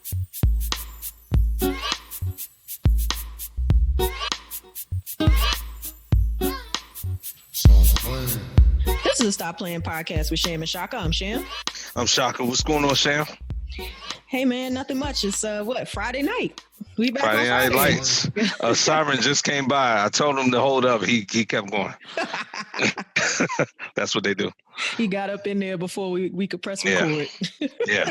This is the Stop Playing podcast with Sham and Shaka. I'm Sham. I'm Shaka. What's going on, Sham? Hey man, nothing much. It's Friday night. We back Friday on Night Lights. A siren just came by. I told him to hold up. He kept going. That's what they do. He got up in there before we could press record. Yeah.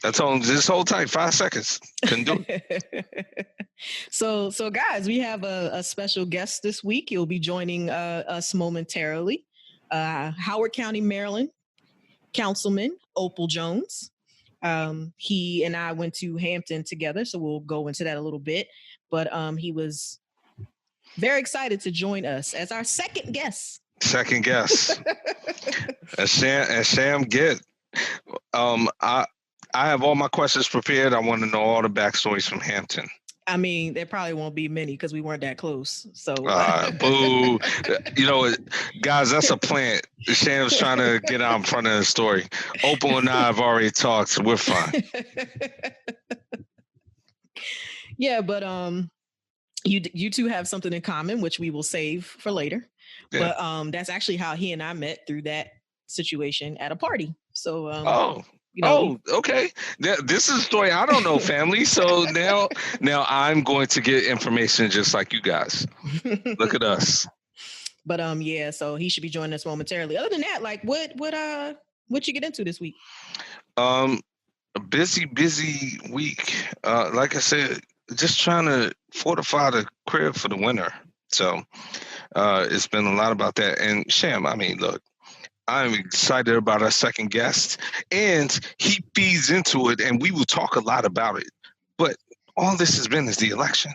I told him just hold tight. 5 seconds. Couldn't do it. So guys, we have a special guest this week. He'll be joining us momentarily. Howard County, Maryland, Councilman Opel Jones. He and I went to Hampton together, so we'll go into that a little bit. But he was very excited to join us as our second guest. Second guest. As Sham get. I have all my questions prepared. I want to know all the backstories from Hampton. I mean, there probably won't be many because we weren't that close. So, boo. You know, guys, that's a plant. Sham's trying to get out in front of the story. Opal and I have already talked, so we're fine. Yeah, but you two have something in common, which we will save for later. Yeah. But that's actually how he and I met, through that situation at a party. So, okay. This is a story I don't know, family. So now I'm going to get information just like you guys. Look at us. But yeah, so he should be joining us momentarily. Other than that, like what you get into this week? A busy week. Like I said, just trying to fortify the crib for the winter. So it's been a lot about that. And Sham, I mean, look, I'm excited about our second guest, and he feeds into it, and we will talk a lot about it. But all this has been is the election.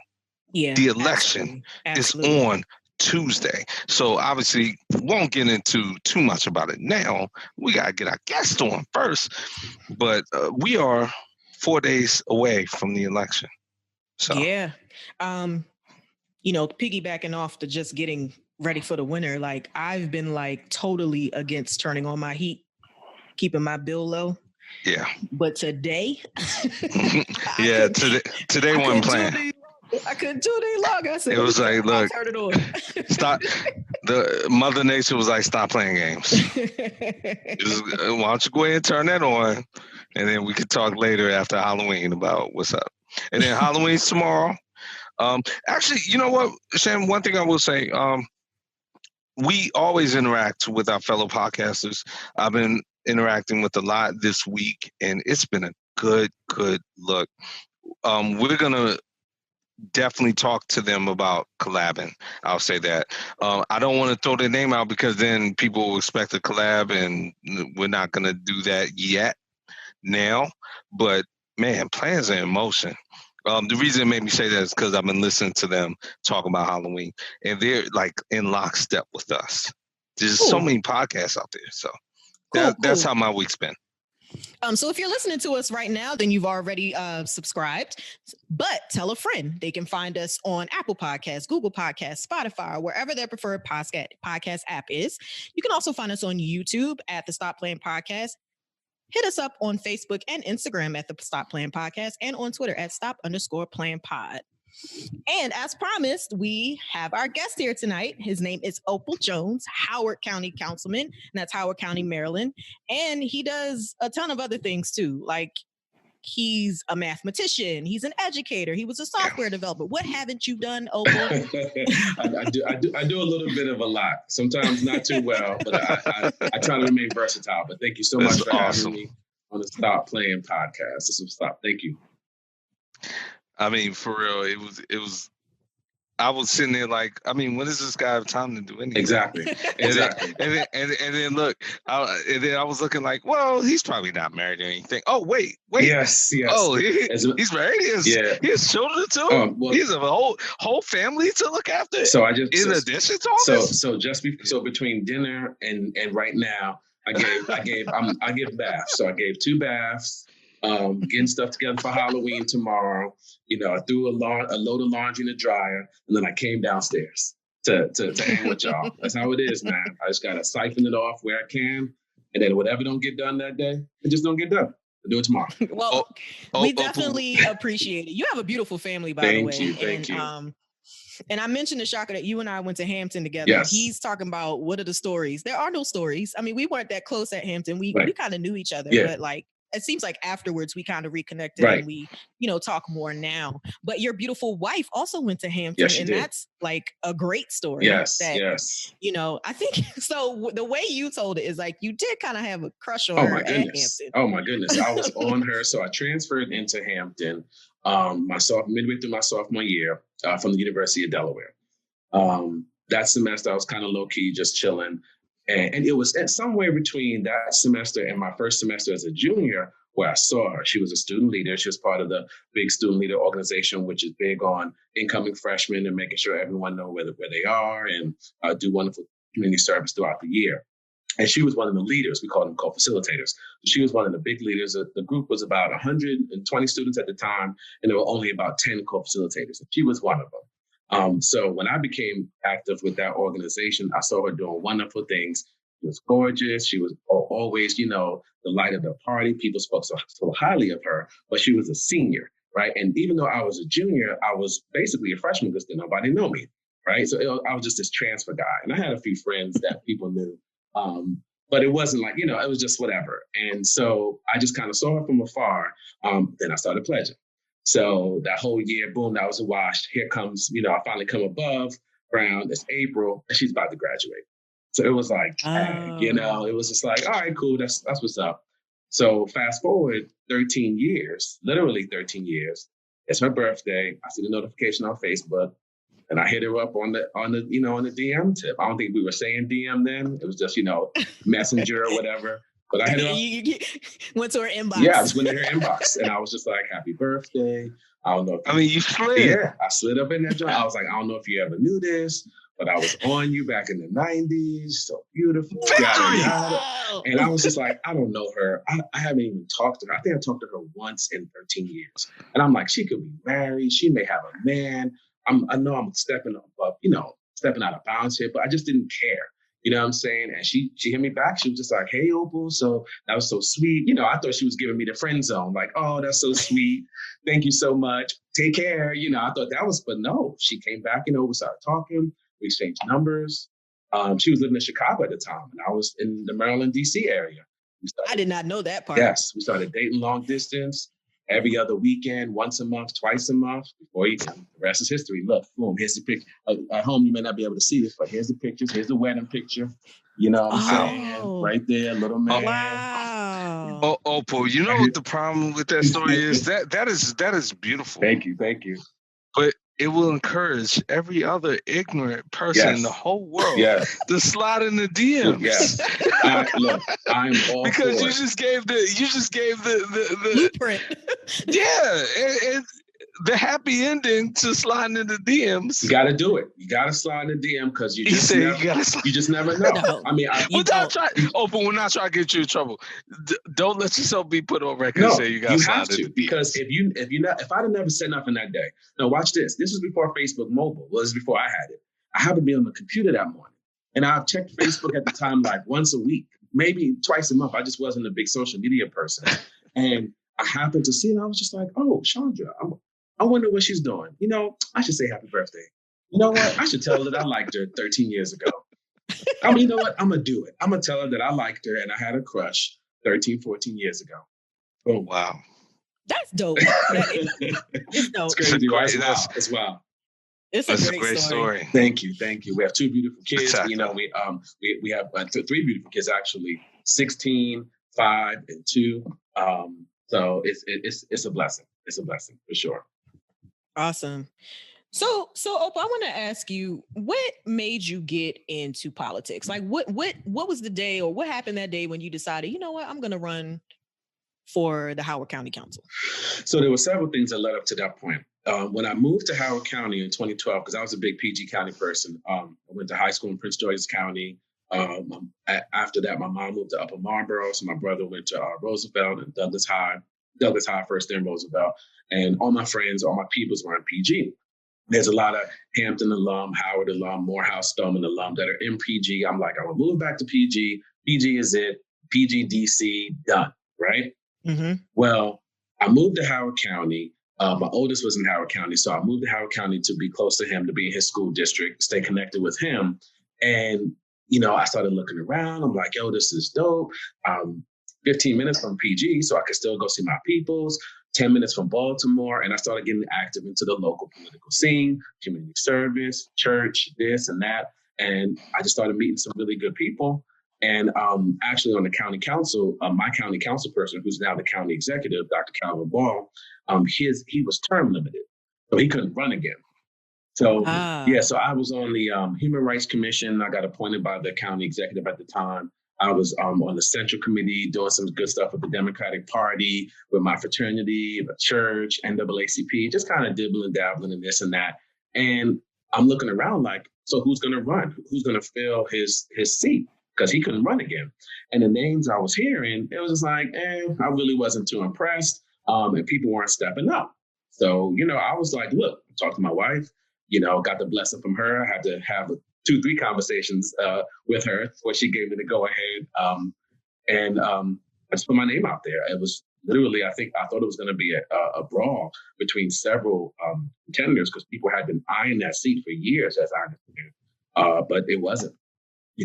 Yeah, the election is on Tuesday. So obviously, we won't get into too much about it now. We got to get our guest on first. But we are 4 days away from the election. So yeah. Piggybacking off to just getting ready for the winter, like I've been like totally against turning on my heat, keeping my bill low. Yeah. But today, today wasn't playing. I couldn't do it any longer. I said, it was like, look, turn it on. Stop. The Mother Nature was like, stop playing games. Just, why don't you go ahead and turn that on, and then we could talk later after Halloween about what's up. And then Halloween's tomorrow. Actually, you know what, Sham? One thing I will say, we always interact with our fellow podcasters. I've been interacting with a lot this week, and it's been a good look. We're going to definitely talk to them about collabing. I'll say that. I don't want to throw their name out because then people will expect a collab, and we're not going to do that yet now. But, man, plans are in motion. The reason it made me say that is because I've been listening to them talk about Halloween, and they're like in lockstep with us. There's so many podcasts out there, so that's how my week's been. So if you're listening to us right now, then you've already subscribed. But tell a friend. They can find us on Apple Podcasts, Google Podcasts, Spotify, or wherever their preferred podcast app is. You can also find us on YouTube at the Stop Playing Podcast. Hit us up on Facebook and Instagram at the Stop Playing Podcast, and on Twitter at stop_playing_pod. And as promised, we have our guest here tonight. His name is Opel Jones, Howard County Councilman, and that's Howard County, Maryland. And he does a ton of other things too. Like, he's a mathematician. He's an educator. He was a software developer. What haven't you done, Opel? I do a little bit of a lot. Sometimes not too well, but I try to remain versatile. But thank you so much for having me on the Stop Playing podcast. Thank you. I mean, for real, it was. I was sitting there like, I mean, when does this guy have time to do anything? Exactly. And then look, I was looking like, well, he's probably not married or anything. Oh, wait. Yes. Oh, he's married. He has children too. He has a whole family to look after. So addition to all this. So between dinner and right now, I give baths. So I gave 2 baths. Getting stuff together for Halloween tomorrow. I threw a load of laundry in the dryer, and then I came downstairs to hang with y'all. That's how it is, man. I just gotta siphon it off where I can, and then whatever don't get done that day, it just don't get done. I'll do it tomorrow. Well, we definitely appreciate it. You have a beautiful family, by the way. Thank you. And I mentioned to Shaka that you and I went to Hampton together. Yes. He's talking about what are the stories. There are no stories. I mean, we weren't that close at Hampton. We kind of knew each other, but like it seems like afterwards we kind of reconnected and we, talk more now. But your beautiful wife also went to Hampton, and that's like a great story. Yes. I think so. The way you told it is like you did kind of have a crush on her at Hampton. Oh my goodness, I was on her. So I transferred into Hampton midway through my sophomore year from the University of Delaware. That semester I was kind of low key, just chilling. And it was somewhere between that semester and my first semester as a junior where I saw her. She was a student leader. She was part of the big student leader organization, which is big on incoming freshmen and making sure everyone know where they are and do wonderful community service throughout the year. And she was one of the leaders. We called them co-facilitators. She was one of the big leaders. The group was about 120 students at the time, and there were only about 10 co-facilitators. And she was one of them. So when I became active with that organization, I saw her doing wonderful things. She was gorgeous. She was always, the light of the party. People spoke so highly of her, but she was a senior, right? And even though I was a junior, I was basically a freshman because nobody knew me, right? So I was just this transfer guy. And I had a few friends that people knew, but it wasn't like, it was just whatever. And so I just kind of saw her from afar. Then I started pledging. So that whole year, boom, that was a wash. Here comes, I finally come above ground. It's April, and she's about to graduate. So it was like, it was just like, all right, cool. That's what's up. So fast forward 13 years, literally 13 years. It's her birthday. I see the notification on Facebook, and I hit her up on the DM tip. I don't think we were saying DM then. It was just, Messenger or whatever. But I had you went to her inbox. Yeah, I just went to her inbox, and I was just like, "Happy birthday!" I don't know. You slid. Yeah, I slid up in that joint. I was like, "I don't know if you ever knew this, but I was on you back in the '90s. So beautiful." And I was just like, "I don't know her. I haven't even talked to her. I think I talked to her once in 13 years." And I'm like, "She could be married. She may have a man. I know I'm stepping out of bounds here, but I just didn't care." You know what I'm saying? And she hit me back. She was just like, "Hey, Opel." So that was so sweet. I thought she was giving me the friend zone. Like, "Oh, that's so sweet. Thank you so much. Take care." I thought that was, but no, she came back, we started talking. We exchanged numbers. She was living in Chicago at the time, and I was in the Maryland, D.C. area. I did not know that part. Yes. We started dating long distance. Every other weekend, once a month, twice a month. Before the rest is history. Look, boom, here's the picture. At home, you may not be able to see this, but here's the pictures. Here's the wedding picture. You know what I'm saying? Right there, little man. Wow. Opel, you know what the problem with that story is? That is beautiful. Thank you. But it will encourage every other ignorant person in the whole world to slide in the DMs. Yes. Look, I'm all because for you just gave the blueprint. And the happy ending to sliding in the DMs. You got to do it. You got to slide in the DM because you just never know. No, we're not trying to get you in trouble. Don't let yourself be put on record and say you got to slide in the DMs. Because if I'd have never said nothing that day. No, watch this. This was before Facebook mobile. Well, this is before I had it. I happened to be on the computer that morning, and I checked Facebook at the time like once a week, maybe twice a month. I just wasn't a big social media person, and I happened to see it. And I was just like, "Oh, Chandra, I wonder what she's doing. I should say happy birthday. You know what? I should tell her that I liked her 13 years ago. You know what? I'm going to do it. I'm going to tell her that I liked her and I had a crush 13, 14 years ago. Oh, wow. That's dope. It's dope. It's crazy. It's wild. It's a great story. Thank you. We have two beautiful kids. Exactly. We have three beautiful kids, actually, 16, 5, and 2. So it's a blessing. It's a blessing for sure. Awesome. So Opel, I want to ask you, what made you get into politics? Like what was the day or what happened that day when you decided, you know what, I'm going to run for the Howard County Council? So there were several things that led up to that point. When I moved to Howard County in 2012, because I was a big PG County person, I went to high school in Prince George's County. After that, my mom moved to Upper Marlboro, so my brother went to Roosevelt and Douglas High first, then Roosevelt. And all my friends, all my peoples were in PG. There's a lot of Hampton alum, Howard alum, Morehouse, Stoneman alum that are in PG. I'm like, I'm going to move back to PG. PG is it. PG, DC, done, right? Mm-hmm. Well, I moved to Howard County. My oldest was in Howard County, so I moved to Howard County to be close to him, to be in his school district, stay connected with him. And, I started looking around. I'm like, yo, this is dope. 15 minutes from PG, so I could still go see my peoples. 10 minutes from Baltimore. And I started getting active into the local political scene, community service, church, this and that. And I just started meeting some really good people. And actually on the county council, my county council person, who's now the county executive, Dr. Calvin Ball, he was term limited, so he couldn't run again. So so I was on the Human Rights Commission. I got appointed by the county executive at the time. I was on the Central Committee doing some good stuff with the Democratic Party, with my fraternity, the church, NAACP, just kind of dibbling, dabbling in this and that. And I'm looking around like, so who's going to run? Who's going to fill his seat? Because he couldn't run again. And the names I was hearing, it was just like, I really wasn't too impressed. And people weren't stepping up. So, I was like, look, talk to my wife, got the blessing from her. I had to have 2-3 conversations with her before she gave me the go ahead. And I just put my name out there. It was literally, I thought it was going to be a brawl between several contenders because people had been eyeing that seat for years, as I understand. But it wasn't.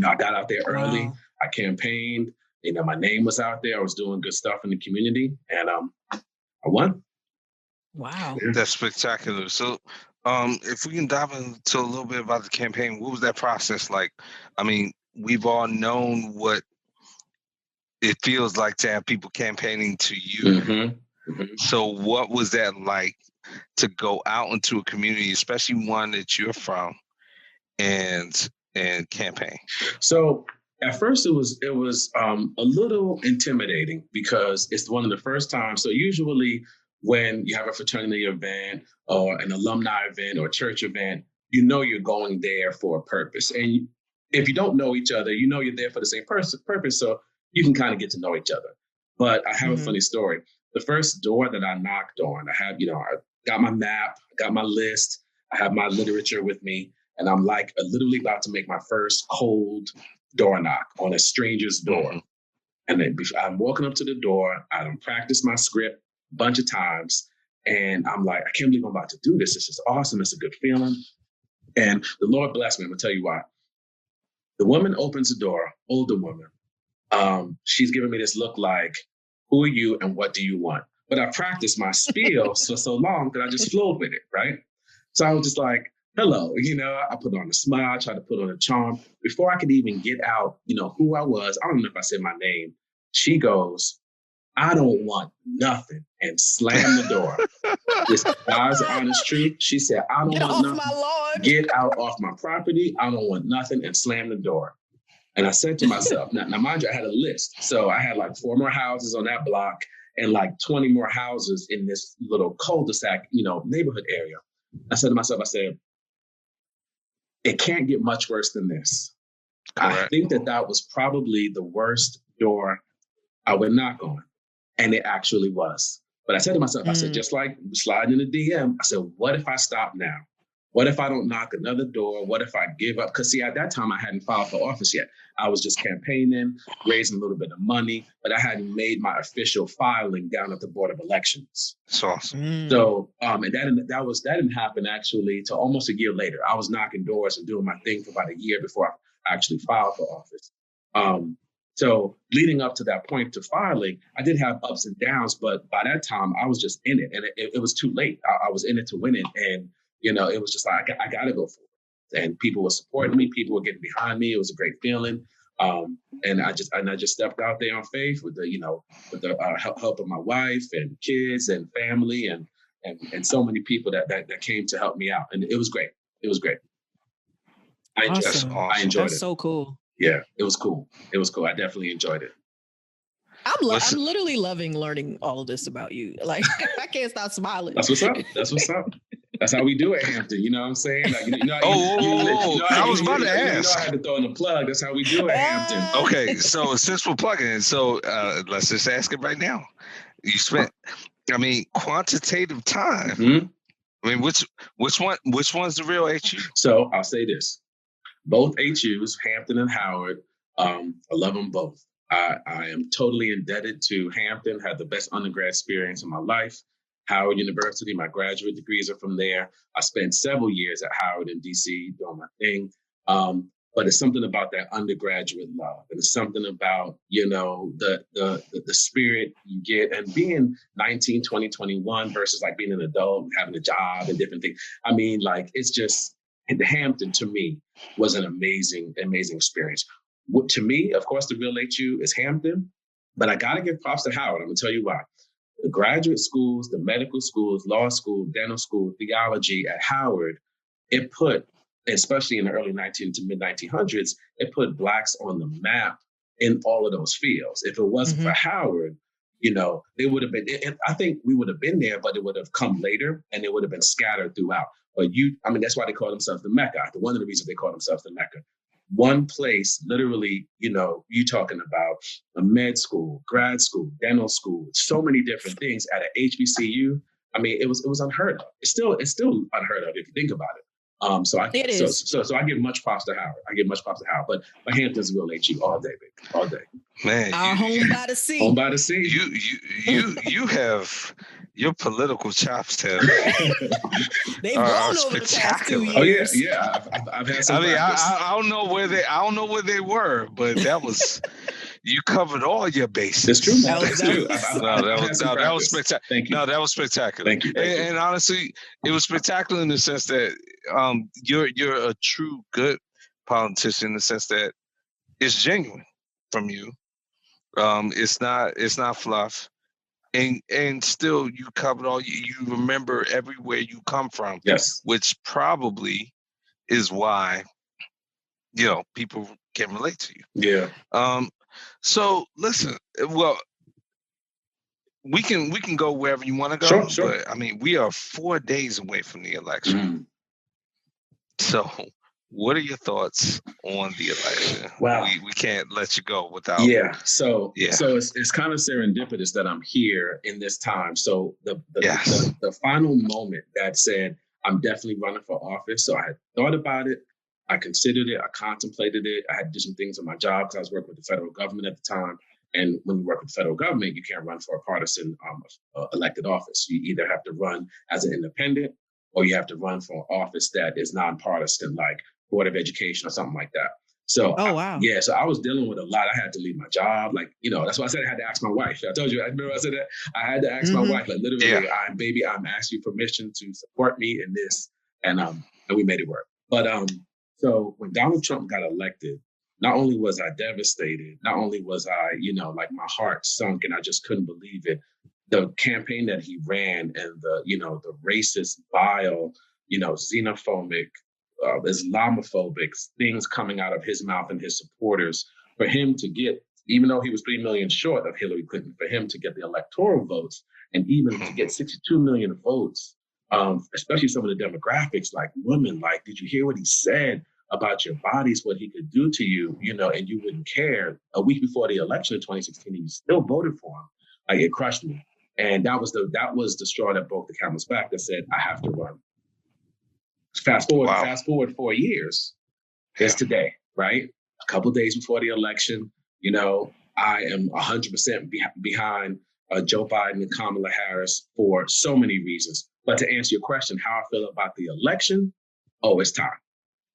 I got out there early. Wow. I campaigned. My name was out there. I was doing good stuff in the community, and I won. Wow, that's spectacular. So, if we can dive into a little bit about the campaign, what was that process like? I mean, we've all known what it feels like to have people campaigning to you. Mm-hmm. Mm-hmm. So, what was that like to go out into a community, especially one that you're from, and campaign? So at first it was a little intimidating because it's one of the first times. So usually when you have a fraternity event or an alumni event or a church event, you're going there for a purpose. And if you don't know each other, you're there for the same purpose. So you can kind of get to know each other. But I have a funny story. The first door that I knocked on, I got my map, I got my list, I have my literature with me. And I'm like literally about to make my first cold door knock on a stranger's door. And then I'm walking up to the door. I done practiced my script a bunch of times. And I'm like, I can't believe I'm about to do this. This is awesome. It's a good feeling. And the Lord bless me. I'm going to tell you why. The woman opens the door, older woman. She's giving me this look like, who are you and what do you want? But I practiced my spiel for so long that I just flowed with it, right? So I was just like, hello, I put on a smile, tried to put on a charm. Before I could even get out, who I was, I don't know if I said my name. She goes, I don't want nothing, and slammed the door. This God's honest truth. She said, I don't want nothing. My Lord. Get out off my property. I don't want nothing, and slammed the door. And I said to myself, now mind you, I had a list. So I had like 4 more houses on that block and like 20 more houses in this little cul-de-sac, neighborhood area. I said to myself, it can't get much worse than this. Correct. I think that was probably the worst door I would knock on. And it actually was. But I said to myself, I said, just like sliding in the DM, I said, what if I stop now? What if I don't knock another door? What if I give up? Because see, at that time, I hadn't filed for office yet. I was just campaigning, raising a little bit of money, but I hadn't made my official filing down at the Board of Elections. That's awesome. So, and that didn't happen actually till almost a year later. I was knocking doors and doing my thing for about a year before I actually filed for office. So leading up to that point to filing, I did have ups and downs, but by that time I was just in it, and it was too late. I was in it to win it, and it was just like I got to go for it. And people were supporting me, people were getting behind me. It was a great feeling, and I just stepped out there on faith with the help of my wife and kids and family and so many people that came to help me out, and it was great. It was great. I enjoyed it. That's so cool. Yeah, it was cool. I definitely enjoyed it. I'm literally loving learning all of this about you. Like, I can't stop smiling. That's what's up. That's how we do it, Hampton. You know what I'm saying? Like, I was about to ask. I had to throw in a plug. That's how we do it, Hampton. Okay, so since we're plugging in, let's just ask it right now. You spent, quantitative time. Mm-hmm. I mean, which one's the real HU? So I'll say this. Both HUs, Hampton and Howard, I love them both. I am totally indebted to Hampton, had the best undergrad experience in my life. Howard University, my graduate degrees are from there. I spent several years at Howard in DC doing my thing. But it's something about that undergraduate love. And it's something about, the spirit you get, and being 19, 20, 21 versus like being an adult and having a job and different things. I mean, like, it's just, the Hampton to me was an amazing, amazing experience. To me, of course, the real HU is Hampton, but I got to give props to Howard. I'm going to tell you why. The graduate schools, the medical schools, law school, dental school, theology at Howard, it put, especially in the early 19 to mid 1900s, it put Blacks on the map in all of those fields. If it wasn't for Howard, they would have been, I think we would have been there, but it would have come later and it would have been scattered throughout. But that's why they call themselves the Mecca. One of the reasons they call themselves the Mecca. One place, literally, you talking about a med school, grad school, dental school, so many different things at an HBCU. I mean, it was unheard of. It's still unheard of if you think about it. So I give much props to Howard. But Hampton's real HU all day, baby, all day. Man, our home by the sea. Home by the sea. You have your political chops have. They've grown over the past 2 years. Oh yeah. I've had some. I mean, I don't know where they were, but that was. You covered all your bases. That's true. That's true. That was spectacular. Thank you. No, that was spectacular. Thank you. And honestly, it was spectacular in the sense that you're a true good politician in the sense that it's genuine from you. It's not fluff, and still you covered all. You remember everywhere you come from. Yes, which probably is why people can relate to you. Yeah. So listen, well, we can go wherever you want to go. Sure. But I mean, we are 4 days away from the election. So what are your thoughts on the election? Wow. We can't let you go without. Yeah. So it's kind of serendipitous that I'm here in this time. So the final moment that said, I'm definitely running for office. So I had thought about it. I considered it. I contemplated it. I had to do some things on my job because I was working with the federal government at the time. And when you work with the federal government, you can't run for a partisan elected office. You either have to run as an independent or you have to run for an office that is nonpartisan, like Board of Education or something like that. So, wow. So I was dealing with a lot. I had to leave my job. Like, that's why I said I had to ask my wife. I told you, I remember I said that. I had to ask my wife, like literally, I'm asking you permission to support me in this. And we made it work. But so when Donald Trump got elected, not only was I devastated, not only was I, like my heart sunk and I just couldn't believe it. The campaign that he ran and the racist, vile, xenophobic, Islamophobic things coming out of his mouth and his supporters, for him to get, even though he was 3 million short of Hillary Clinton, for him to get the electoral votes and even to get 62 million votes, especially some of the demographics, like women, like, did you hear what he said about your bodies, what he could do to you, and you wouldn't care. A week before the election in 2016, you still voted for him. Like, it crushed me. And that was the straw that broke the camel's back that said, I have to run. Fast forward 4 years. It's today, right? A couple of days before the election, I am 100% behind Joe Biden and Kamala Harris for so many reasons. But to answer your question, how I feel about the election, it's time.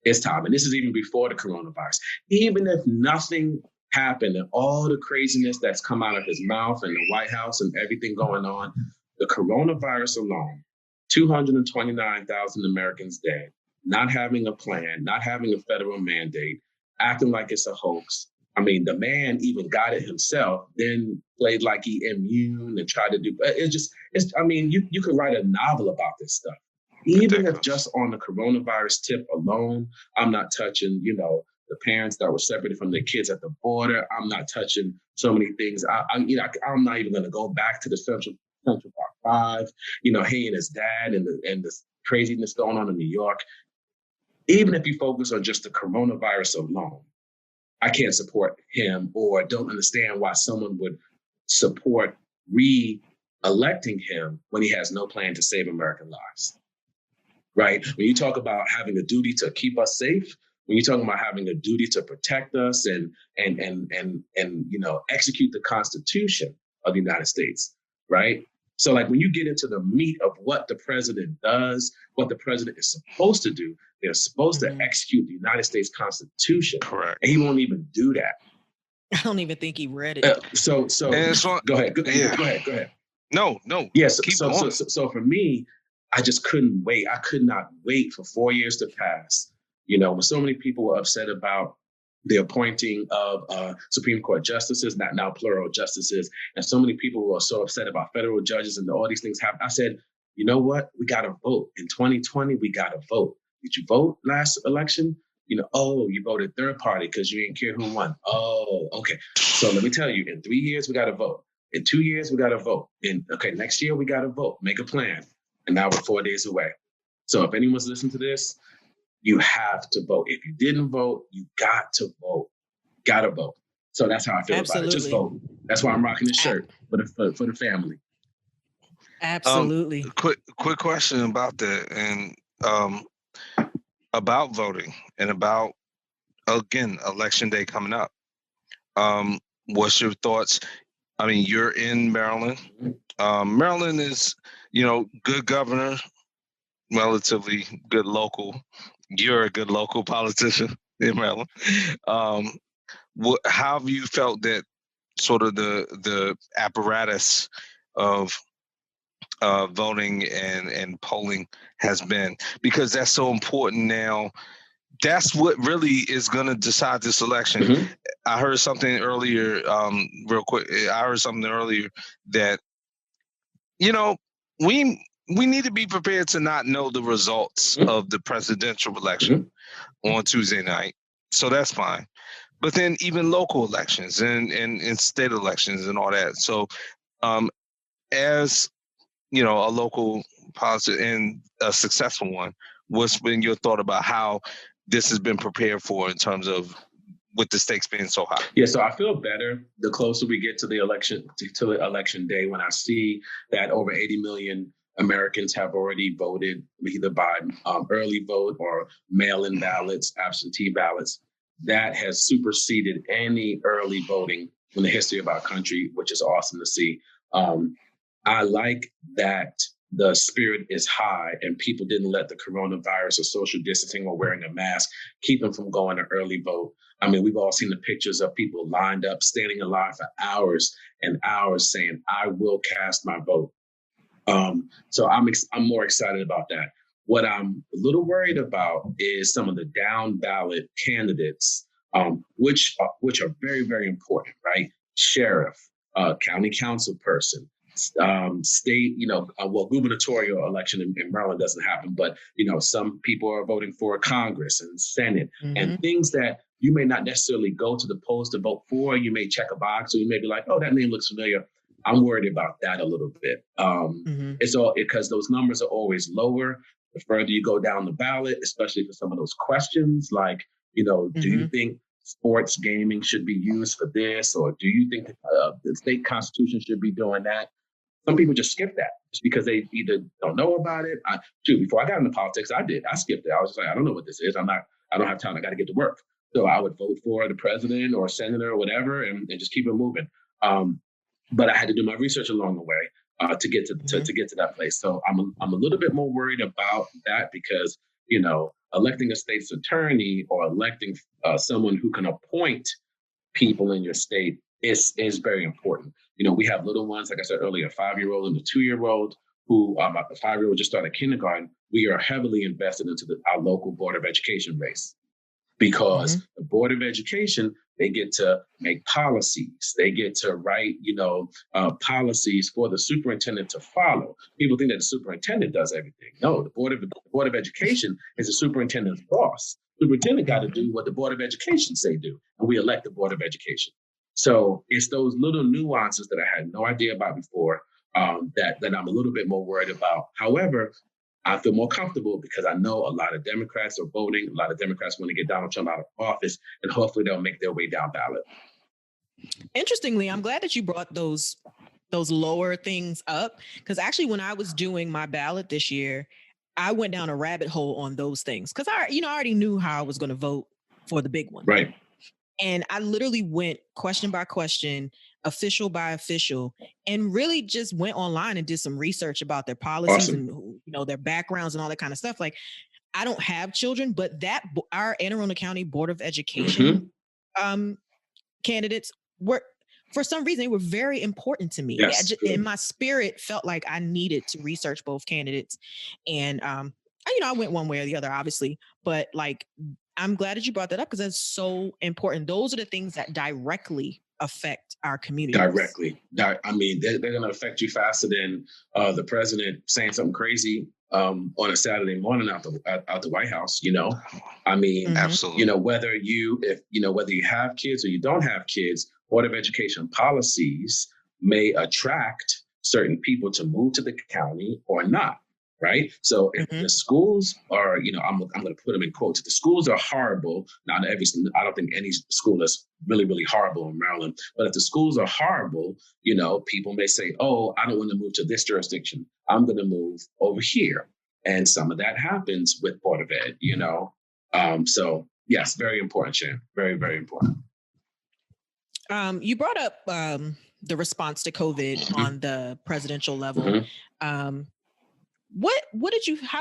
It's time. And this is even before the coronavirus. Even if nothing happened and all the craziness that's come out of his mouth and the White House and everything going on, the coronavirus alone, 229,000 Americans dead, not having a plan, not having a federal mandate, acting like it's a hoax. I mean, the man even got it himself, then played like he immune and tried to do, you could write a novel about this stuff. Even if just on the coronavirus tip alone, I'm not touching, the parents that were separated from their kids at the border. I'm not touching so many things. I'm not even going to go back to the Central Park 5, he and his dad and the craziness going on in New York. Even if you focus on just the coronavirus alone, I can't support him or don't understand why someone would support re-electing him when he has no plan to save American lives. Right? When you talk about having a duty to keep us safe, when you're talking about having a duty to protect us and execute the Constitution of the United States, right? So like when you get into the meat of what the president does, what the president is supposed to do, they're supposed to execute the United States Constitution. Correct. And he won't even do that. I don't even think he read it. So go ahead. Go ahead. No. Yes. Yeah, So for me, I just couldn't wait. I could not wait for 4 years to pass. When so many people were upset about the appointing of Supreme Court justices, not now plural justices, and so many people were so upset about federal judges and all these things happen. I said, you know what? We got to vote. In 2020, we got to vote. Did you vote last election? You voted third party because you didn't care who won. Oh, okay. So let me tell you, in 3 years, we got to vote. In 2 years, we got to vote. Next year, we got to vote. Make a plan. And now we're 4 days away. So if anyone's listening to this, you have to vote. If you didn't vote, you got to vote. Got to vote. So that's how I feel about it. Just vote. That's why I'm rocking this shirt for the family. Absolutely. Quick question about that, and about voting, and about, again, election day coming up. What's your thoughts? I mean, you're in Maryland. Maryland is, good governor, relatively good local. You're a good local politician in Maryland. How have you felt that sort of the apparatus of voting and polling has been? Because that's so important now. That's what really is going to decide this election. Mm-hmm. I heard something earlier, real quick. I heard something earlier that, we need to be prepared to not know the results of the presidential election on Tuesday night. So that's fine. But then even local elections and state elections and all that. So as, a local policy and a successful one, what's been your thought about how this has been prepared for in terms of with the stakes being so high? Yeah, so I feel better the closer we get to the election, to the election day, when I see that over 80 million Americans have already voted, either by early vote or mail-in ballots, absentee ballots. That has superseded any early voting in the history of our country, which is awesome to see. I like that the spirit is high and people didn't let the coronavirus or social distancing or wearing a mask keep them from going to early vote. I mean, we've all seen the pictures of people lined up, standing in line for hours and hours saying, I will cast my vote. So I'm more excited about that. What I'm a little worried about is some of the down ballot candidates, which are very, very important, right? Sheriff, county council person, state, gubernatorial election in Maryland doesn't happen, but, some people are voting for Congress and Senate and things that you may not necessarily go to the polls to vote for. You may check a box, or you may be like, oh, that name looks familiar. I'm worried about that a little bit. It's all because those numbers are always lower the further you go down the ballot, especially for some of those questions like, do you think sports gaming should be used for this? Or do you think the state constitution should be doing that? Some people just skip that just because they either don't know about it. Before I got into politics, I skipped it. I was just like, I don't know what this is. I don't have time. I got to get to work. So I would vote for the president or senator or whatever and just keep it moving. But I had to do my research along the way to get to that place. So I'm a little bit more worried about that because, electing a state's attorney or electing someone who can appoint people in your state is very important. We have little ones, like I said earlier, a 5-year-old and a 2-year-old who the 5-year-old just started kindergarten. We are heavily invested into our local Board of Education race because the Board of Education, they get to make policies. They get to write, policies for the superintendent to follow. People think that the superintendent does everything. No, the Board of Education is the superintendent's boss. Superintendent got to do what the Board of Education say do, and we elect the Board of Education. So it's those little nuances that I had no idea about before that I'm a little bit more worried about. However, I feel more comfortable because I know a lot of Democrats are voting. A lot of Democrats want to get Donald Trump out of office, and hopefully they'll make their way down ballot. Interestingly, I'm glad that you brought those lower things up, because actually when I was doing my ballot this year, I went down a rabbit hole on those things because I already knew how I was going to vote for the big one. Right. And I literally went question by question, official by official, and really just went online and did some research about their policies and, you know, their backgrounds and all that kind of stuff. Like, I don't have children, but our Anne Arundel County Board of Education candidates were, for some reason, they were very important to me. Yes, and my spirit felt like I needed to research both candidates. And, you know, I went one way or the other, obviously, but like, I'm glad that you brought that up because that's so important. Those are the things that directly affect our community. Directly. I mean, they're going to affect you faster than the president saying something crazy on a Saturday morning out the White House. You know, I mean, absolutely. You know, whether you have kids or you don't have kids, Board of Education policies may attract certain people to move to the county or not. Right. So if the schools are, you know, I'm going to put them in quotes. If the schools are horrible, I don't think any school is really, really horrible in Maryland. But if the schools are horrible, you know, people may say, oh, I don't want to move to this jurisdiction. I'm going to move over here. And some of that happens with Board of Ed, you know. So, yes, very important, Shan. Very, very important. You brought up the response to COVID on the presidential level. How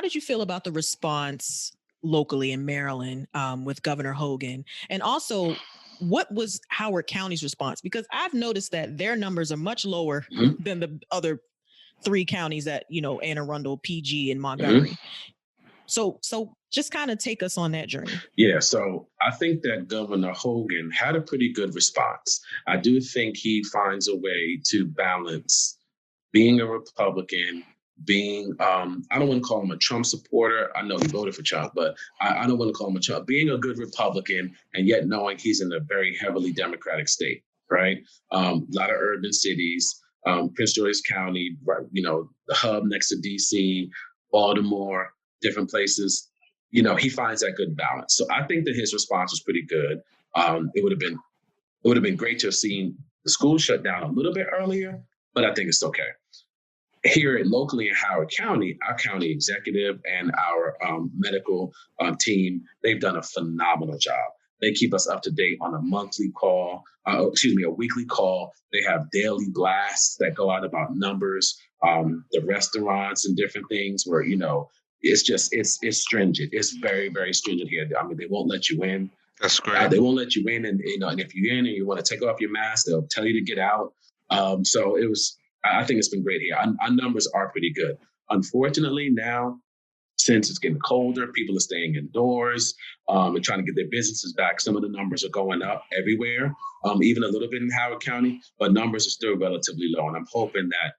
did you feel about the response locally in Maryland with Governor Hogan? And also, what was Howard County's response? Because I've noticed that their numbers are much lower than the other 3 counties that, you know, Anne Arundel, PG, and Montgomery. So just kind of take us on that journey. Yeah, so I think that Governor Hogan had a pretty good response. I do think he finds a way to balance being a Republican, being, I don't want to call him a Trump supporter. I know he voted for Trump, but I don't want to call him a Trump. Being a good Republican and yet knowing he's in a very heavily Democratic state, right? A lot of urban cities, Prince George's County, right, you know, the hub next to DC, Baltimore, different places. You know, he finds that good balance. So I think that his response was pretty good. It would have been great to have seen the school shut down a little bit earlier, but I think it's okay. Here locally in Howard County, our county executive and our medical team, they've done a phenomenal job. They keep us up to date on a weekly call. They have daily blasts that go out about numbers, the restaurants and different things where, you know, it's stringent. It's very, very stringent here. I mean, they won't let you in. That's great. They won't let you in. And, you know, and if you're in and you want to take off your mask, they'll tell you to get out. So I think it's been great here. Our numbers are pretty good. Unfortunately, now, since it's getting colder, people are staying indoors and trying to get their businesses back. Some of the numbers are going up everywhere, even a little bit in Howard County, but numbers are still relatively low. And I'm hoping that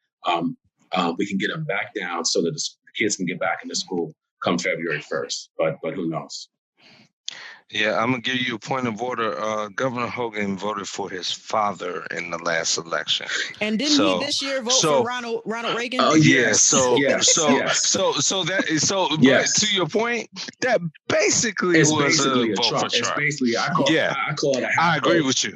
we can get them back down so that the kids can get back into school come February 1st. But who knows? Yeah, I'm going to give you a point of order. Governor Hogan voted for his father in the last election. And didn't he this year vote for Ronald Reagan? Oh, yes. But to your point, that basically it's was basically a vote Trump. for Trump. It's basically, I call it a half I agree vote. with you.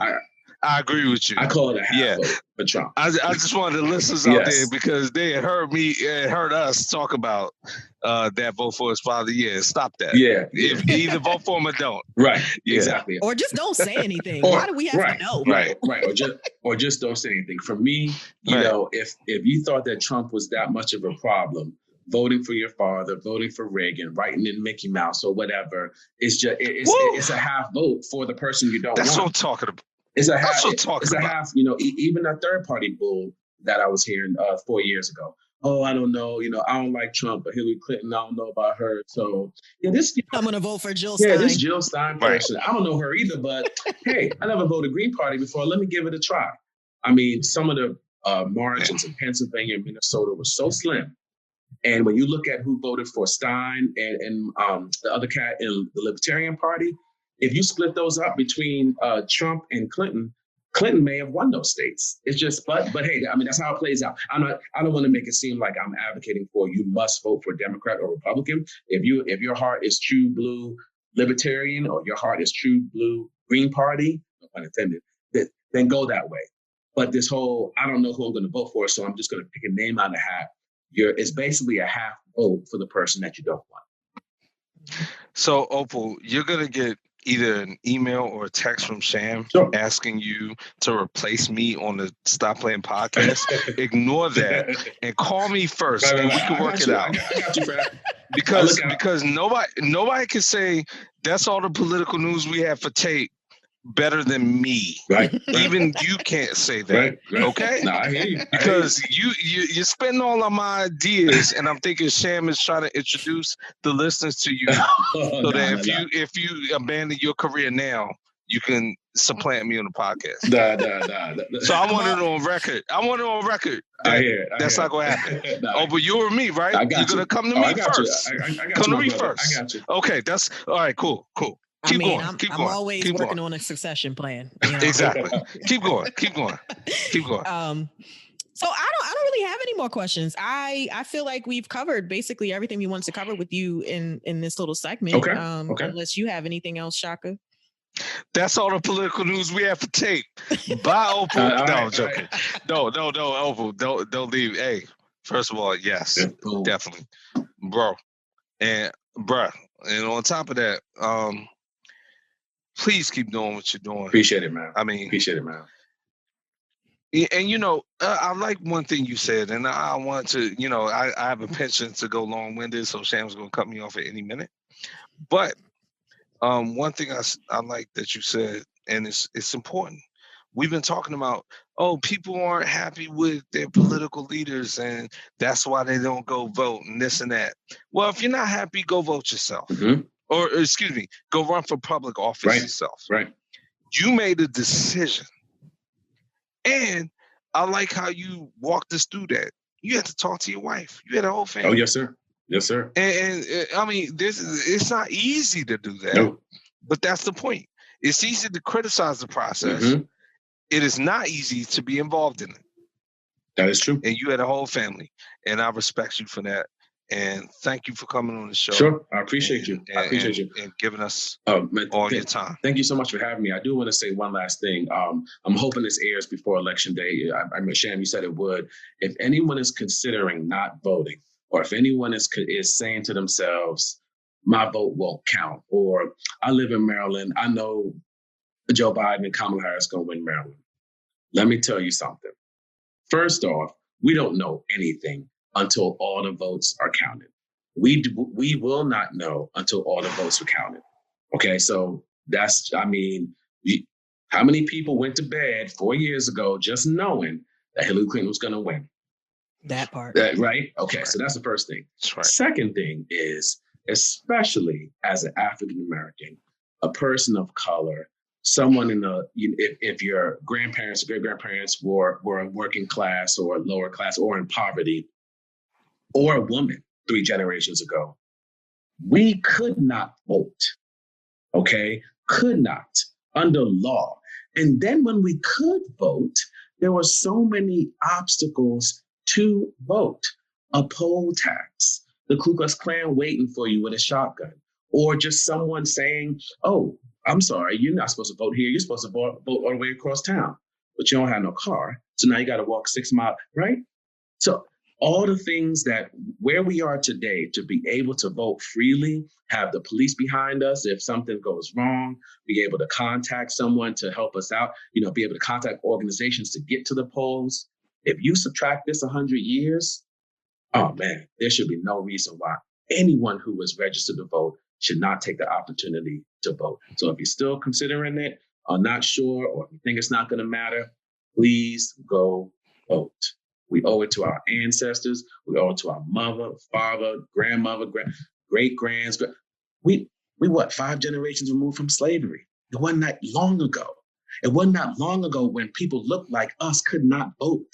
I agree with you. I call it a half vote for Trump. I just wanted the listeners out there because they had heard us talk about that vote for his father. Yeah, stop that. Yeah. If either vote for him or don't. Right. Yeah. Exactly. Or just don't say anything. Why do we have to know? Right. Or just don't say anything. For me, you know, if you thought that Trump was that much of a problem, voting for your father, voting for Reagan, writing in Mickey Mouse or whatever, it's a half vote for the person you don't want. That's what I'm talking about. It's a half, you know, even a third party bull that I was hearing 4 years ago. Oh, I don't know. You know, I don't like Trump, but Hillary Clinton, I don't know about her. So I'm going to vote for Jill Stein. Yeah, this Jill Stein person. I don't know her either, but hey, I never voted Green Party before. Let me give it a try. I mean, some of the margins in Pennsylvania and Minnesota were so slim. And when you look at who voted for Stein and the other cat in the Libertarian Party, if you split those up between Trump and Clinton, Clinton may have won those states. It's just, but hey, I mean, that's how it plays out. I don't want to make it seem like I'm advocating for you must vote for Democrat or Republican. If your heart is true blue Libertarian or your heart is true blue Green Party, no pun intended, then go that way. But this whole, I don't know who I'm going to vote for, so I'm just going to pick a name out of the hat. It's basically a half vote for the person that you don't want. So, Opel, you're going to get either an email or a text from Sham asking you to replace me on the Stop Playing podcast, ignore that and call me first, and we can work it out. I got you, Fred. Because nobody can say that's all the political news we have for tape better than me. Right. Even you can't say that. Right. Okay? No, I hear you. Because you're spending all of my ideas, and I'm thinking Sham is trying to introduce the listeners to you if you abandon your career now, you can supplant me on the podcast. So I want it on record. I hear it. That's not going to happen. But you or me, right? You're going to come to me first. Come to me first. I got you. Okay, that's all right. Cool. Keep going. I'm always working on a succession plan. You know? Exactly. Keep going. So I don't really have any more questions. I feel like we've covered basically everything we wanted to cover with you in this little segment. Okay. Unless you have anything else, Shaka. That's all the political news we have for tape. Bye, Opel. No, I'm joking. No, Opel. Don't leave. Hey, first of all, yes, definitely, bro. And on top of that, please keep doing what you're doing. Appreciate it, man. Appreciate it, man. And I like one thing you said, and I want to, I have a penchant to go long-winded, so Sham's gonna cut me off at any minute. But one thing I like that you said, and it's important. We've been talking about, people aren't happy with their political leaders, and that's why they don't go vote and this and that. Well, if you're not happy, go vote yourself. Mm-hmm. Or excuse me, go run for public office yourself. Right. You made a decision. And I like how you walked us through that. You had to talk to your wife. You had a whole family. Oh, yes, sir. Yes, sir. And it's not easy to do that. No. But that's the point. It's easy to criticize the process. Mm-hmm. It is not easy to be involved in it. That is true. And you had a whole family. And I respect you for that. And thank you for coming on the show. Sure. I appreciate you. And giving us all your time. Thank you so much for having me. I do want to say one last thing. I'm hoping this airs before Election Day. Sham, you said it would. If anyone is considering not voting, or if anyone is saying to themselves, my vote won't count, or I live in Maryland, I know Joe Biden and Kamala Harris going to win Maryland. Let me tell you something. First off, we don't know anything until all the votes are counted. We will not know until all the votes are counted. Okay, so how many people went to bed 4 years ago just knowing that Hillary Clinton was going to win? That part. Right? Okay, so that's the first thing. That's right. Second thing is, especially as an African-American, a person of color, someone if your grandparents, great-grandparents were working class or lower class or in poverty, or a woman 3 generations ago, we could not vote, okay? Could not, under law. And then when we could vote, there were so many obstacles to vote. A poll tax, the Ku Klux Klan waiting for you with a shotgun, or just someone saying, oh, I'm sorry, you're not supposed to vote here. You're supposed to vote all the way across town, but you don't have no car. So now you got to walk 6 miles, right? So all the things that where we are today, to be able to vote freely, have the police behind us if something goes wrong, be able to contact someone to help us out, be able to contact organizations to get to the polls. If you subtract this 100 years, oh man, there should be no reason why anyone who is registered to vote should not take the opportunity to vote. So if you're still considering it, or not sure, or if you think it's not going to matter, please go vote. We owe it to our ancestors. We owe it to our mother, father, grandmother, great-grands. We 5 generations removed from slavery. It wasn't that long ago. It wasn't that long ago when people looked like us could not vote.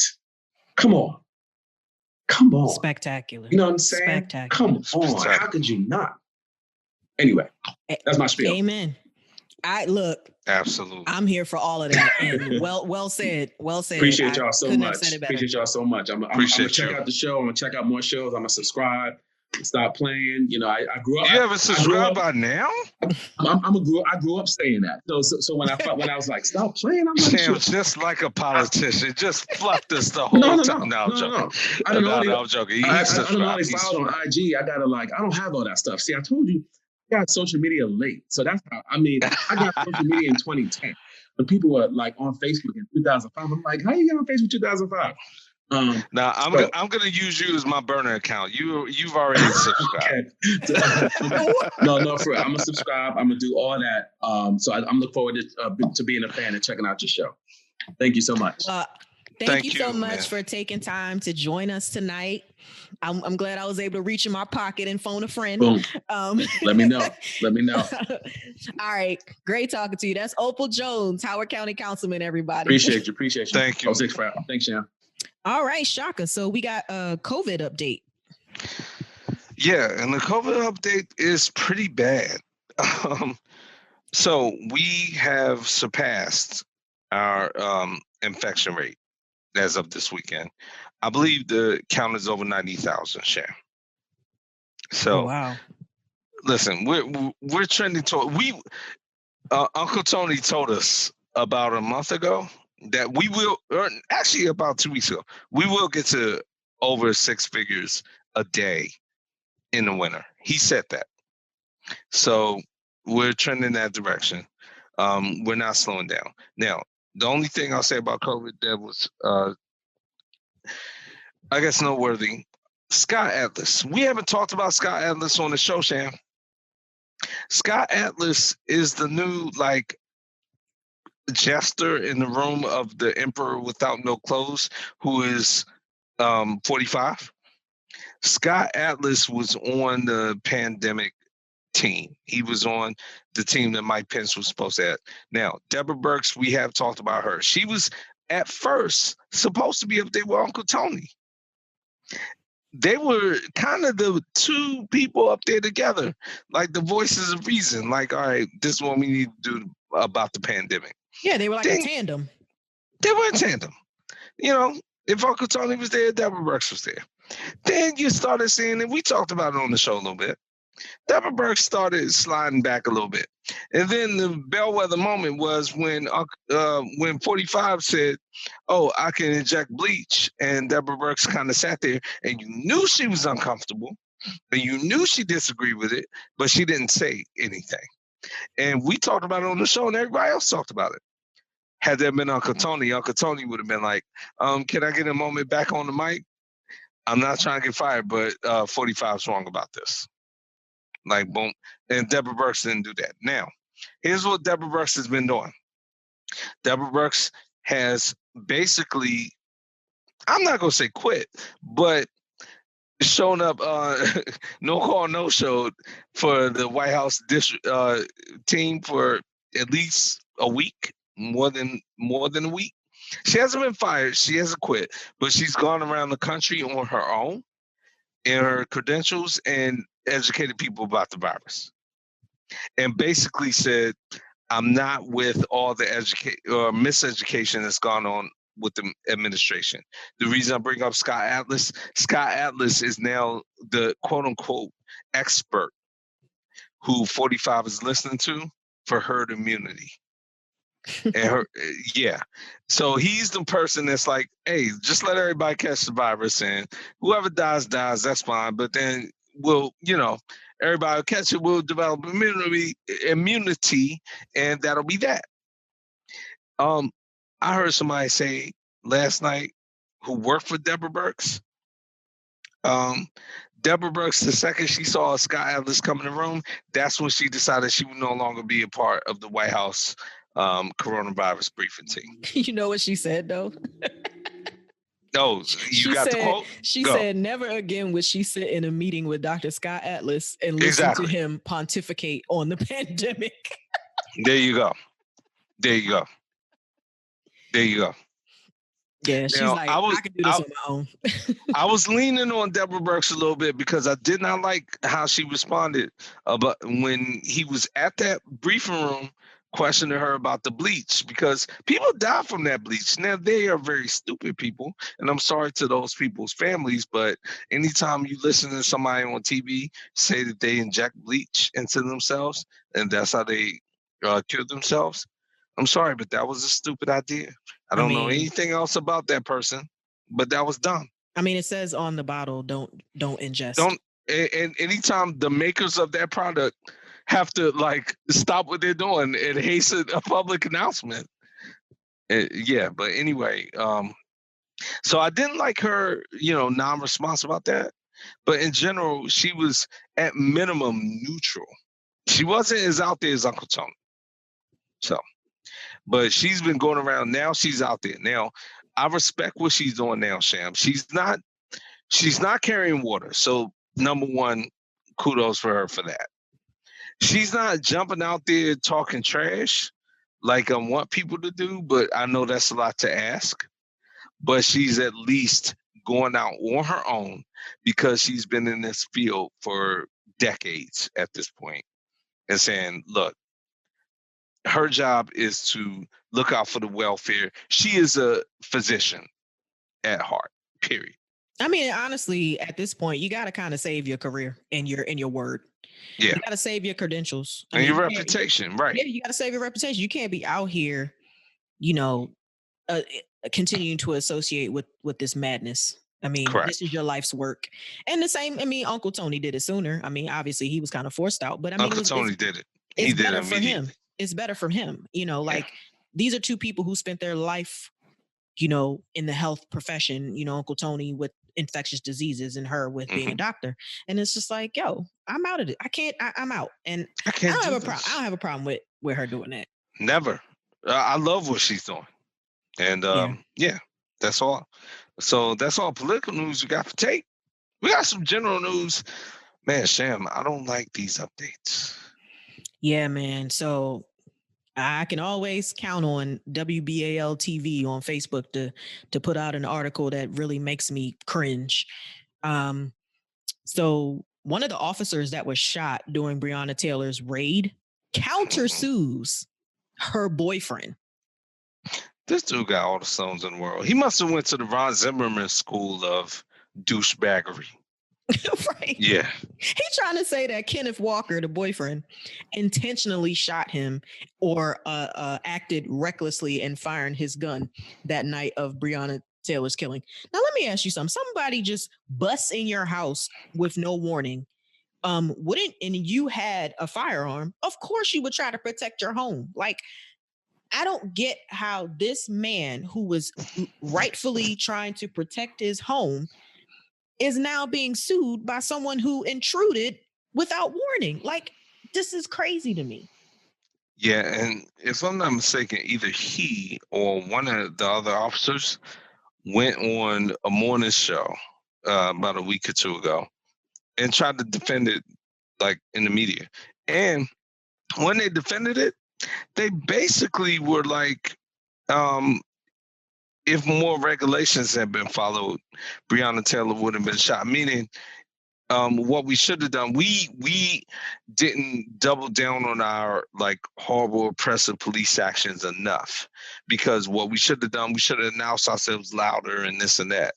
Come on. Spectacular. You know what I'm saying? Spectacular. Come on. How could you not? Anyway, that's my spiel. Amen. Absolutely. I'm here for all of that. And well said. Well said. Appreciate y'all so much. I'm gonna check out the show. I'm gonna check out more shows. I'm gonna subscribe. Stop playing. I grew up. You haven't subscribed by now? I grew up saying that. So when I was like, stop playing, I'm like, Sam, just like a politician, just fluffed us the whole time. No, I'm joking. I'm joking. I don't know how they filed on IG. I don't have all that stuff. See, I told you, got social media late. So that's how, I mean, I got social media in 2010. When people were like on Facebook in 2005, I'm like, how you get on Facebook 2005? Now I'm gonna use you as my burner account. You've already subscribed. Okay. No, for real. I'm gonna subscribe. I'm gonna do all that. So I'm looking forward to being a fan and checking out your show. Thank you so much. Thank you so much for taking time to join us tonight. I'm glad I was able to reach in my pocket and phone a friend. Boom. Let me know. All right. Great talking to you. That's Opel Jones, Howard County Councilman, everybody. Appreciate you. Thank you. Thanks, Shan. All right, Shaka. So we got a COVID update. Yeah, and the COVID update is pretty bad. So we have surpassed our infection rate as of this weekend. I believe the count is over 90,000, Shan. So, wow. Listen, we're trending toward. Uncle Tony told us about a month ago that we will, or actually about 2 weeks ago, we will get to over 6 figures a day in the winter. He said that. So we're trending that direction. We're not slowing down. Now, the only thing I'll say about COVID that was, I guess, noteworthy, Scott Atlas. We haven't talked about Scott Atlas on the show, Shan. Scott Atlas is the new, jester in the room of the Emperor Without No Clothes, who is 45. Scott Atlas was on the pandemic team. He was on the team that Mike Pence was supposed to have. Now, Deborah Birx, we have talked about her. She was at first supposed to be up there with Uncle Tony. They were kind of the two people up there together, like the voices of reason. Like, all right, this is what we need to do about the pandemic. Yeah, they were like a tandem. They were a tandem. You know, if Uncle Tony was there, Deborah Birx was there. Then you started seeing, and we talked about it on the show a little bit, Deborah Birx started sliding back a little bit. And then the bellwether moment was when 45 said, oh, I can inject bleach. And Deborah Birx kind of sat there, and you knew she was uncomfortable, and you knew she disagreed with it, but she didn't say anything. And we talked about it on the show, and everybody else talked about it. Had there been Uncle Tony would have been like, can I get a moment back on the mic? I'm not trying to get fired, but 45's wrong about this. Like, boom. And Deborah Birx didn't do that. Now, here's what Deborah Birx has been doing. Deborah Birx has basically, I'm not going to say quit, but shown up, no call, no show for the White House district team for at least a week, more than a week. She hasn't been fired. She hasn't quit, but she's gone around the country on her own in her credentials and educated people about the virus. And basically said, I'm not with all the miseducation that's gone on with the administration. The reason I bring up Scott Atlas is now the quote unquote expert who 45 is listening to for herd immunity. And so he's the person that's like, hey, just let everybody catch the virus, and whoever dies, that's fine. But then everybody will catch it, we'll develop immunity, and that'll be that. I heard somebody say last night who worked for Deborah Birx. Deborah Birx, the second she saw Scott Atlas come in the room, that's when she decided she would no longer be a part of the White House coronavirus briefing team. You know what she said, though? Oh, the quote? She said never again would she sit in a meeting with Dr. Scott Atlas and listen to him pontificate on the pandemic. There you go. Yeah, she's like, I can do this on my own. I was leaning on Deborah Birx a little bit because I did not like how she responded about when he was at that briefing room questioning her about the bleach, because people die from that bleach. Now, they are very stupid people, and I'm sorry to those people's families, but anytime you listen to somebody on TV say that they inject bleach into themselves and that's how they cure themselves, I'm sorry, but that was a stupid idea. I don't know anything else about that person, but that was dumb. I mean, it says on the bottle, don't ingest. And anytime the makers of that product have to like stop what they're doing and hasten a public announcement. Yeah, but anyway, so I didn't like her, non-response about that. But in general, she was at minimum neutral. She wasn't as out there as Uncle Tony. So, but she's been going around now. She's out there now. I respect what she's doing now, Sham. She's not carrying water. So number one, kudos for her for that. She's not jumping out there talking trash like I want people to do, but I know that's a lot to ask. But she's at least going out on her own because she's been in this field for decades at this point and saying, look, her job is to look out for the welfare. She is a physician at heart, period. I mean, honestly, at this point, you got to kind of save your career and your word. Yeah. You got to save your credentials. And your reputation, right. Yeah, you got to save your reputation. You can't be out here, continuing to associate with this madness. I mean, Correct. This is your life's work. And the same, Uncle Tony did it sooner. I mean, obviously he was kind of forced out, but Uncle Tony did it. He did it for him. It's better for him. These are two people who spent their life, in the health profession, Uncle Tony with infectious diseases and her with being a doctor. And it's just like, yo, I'm out of it. I'm out. And I don't have a problem with her doing that. Never. I love what she's doing. And yeah, that's all. So that's all political news we got for tape. We got some general news. Man, Sham, I don't like these updates. Yeah, man. So I can always count on WBAL TV on Facebook to put out an article that really makes me cringe. So one of the officers that was shot during Breonna Taylor's raid countersues her boyfriend. This dude got all the stones in the world. He must have went to the Ron Zimmerman school of douchebaggery. Right. Yeah. He's trying to say that Kenneth Walker, the boyfriend, intentionally shot him or acted recklessly in firing his gun that night of Breonna Taylor's killing. Now, let me ask you something. Somebody just busts in your house with no warning. And you had a firearm, of course you would try to protect your home. Like, I don't get how this man who was rightfully trying to protect his home is now being sued by someone who intruded without warning. Like, this is crazy to me. Yeah, and if I'm not mistaken, either he or one of the other officers went on a morning show about a week or two ago and tried to defend it, like, in the media. And when they defended it, they basically were like, if more regulations had been followed, Breonna Taylor would have been shot. Meaning, what we should have done, we didn't double down on our like horrible oppressive police actions enough, because what we should have done, we should have announced ourselves louder and this and that.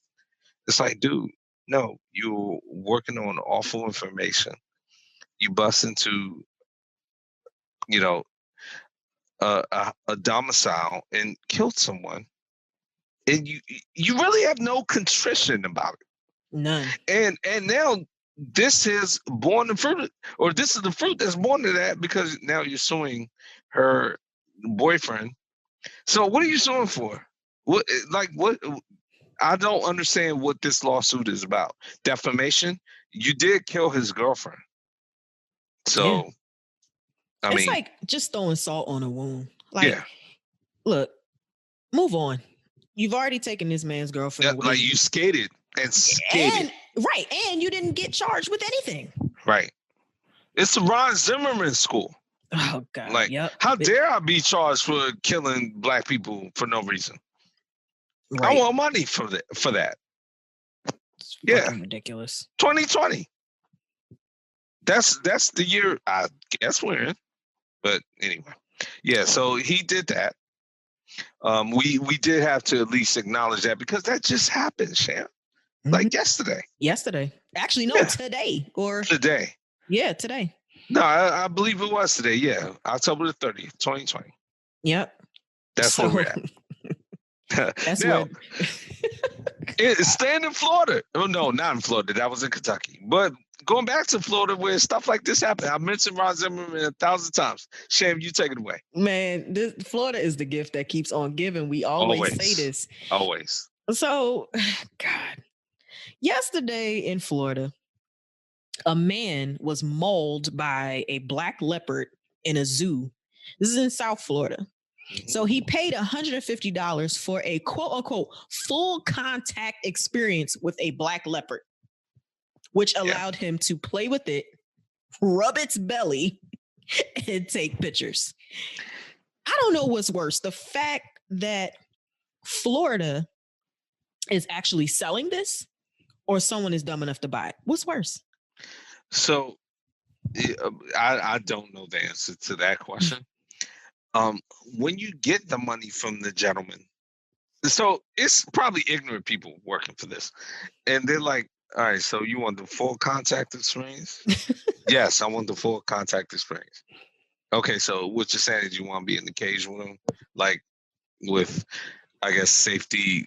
It's like, dude, no, you're working on awful information. You bust into, a domicile and killed someone, and you really have no contrition about it. None. And now this is born the fruit, or this is the fruit that's born to that, because now you're suing her boyfriend. So what are you suing for? What? I don't understand what this lawsuit is about. Defamation? You did kill his girlfriend. So, yeah. It's like just throwing salt on a wound. Like, look, move on. You've already taken this man's girlfriend away. Like, you skated and skated. Right. And you didn't get charged with anything. Right. It's the Ron Zimmerman school. Oh, God. Like, how dare I be charged for killing Black people for no reason? Right. I want money for that. It's fucking ridiculous. 2020. That's the year I guess we're in. But anyway. Yeah, so he did that. We did have to at least acknowledge that, because that just happened, Sham. Like yesterday. Actually, no, today. Today. Yeah, today. No, I believe it was today. Yeah, October the 30th, 2020. Yep. That's where we're at. That's now, staying in Florida. Oh, no, not in Florida. That was in Kentucky. But going back to Florida where stuff like this happened. I mentioned Ron Zimmerman 1,000 times. Sham, you take it away. Man, Florida is the gift that keeps on giving. We always say this. Always. So, God, yesterday in Florida, a man was mauled by a black leopard in a zoo. This is in South Florida. So he paid $150 for a quote unquote full contact experience with a black leopard, which allowed him to play with it, rub its belly, and take pictures. I don't know what's worse. The fact that Florida is actually selling this or someone is dumb enough to buy it. What's worse? So I don't know the answer to that question. When you get the money from the gentleman, so it's probably ignorant people working for this. And they're like, all right, so you want the full contact experience? Yes, I want the full contact experience. Okay, so what you're saying is you want to be in the cage room, like with, I guess, safety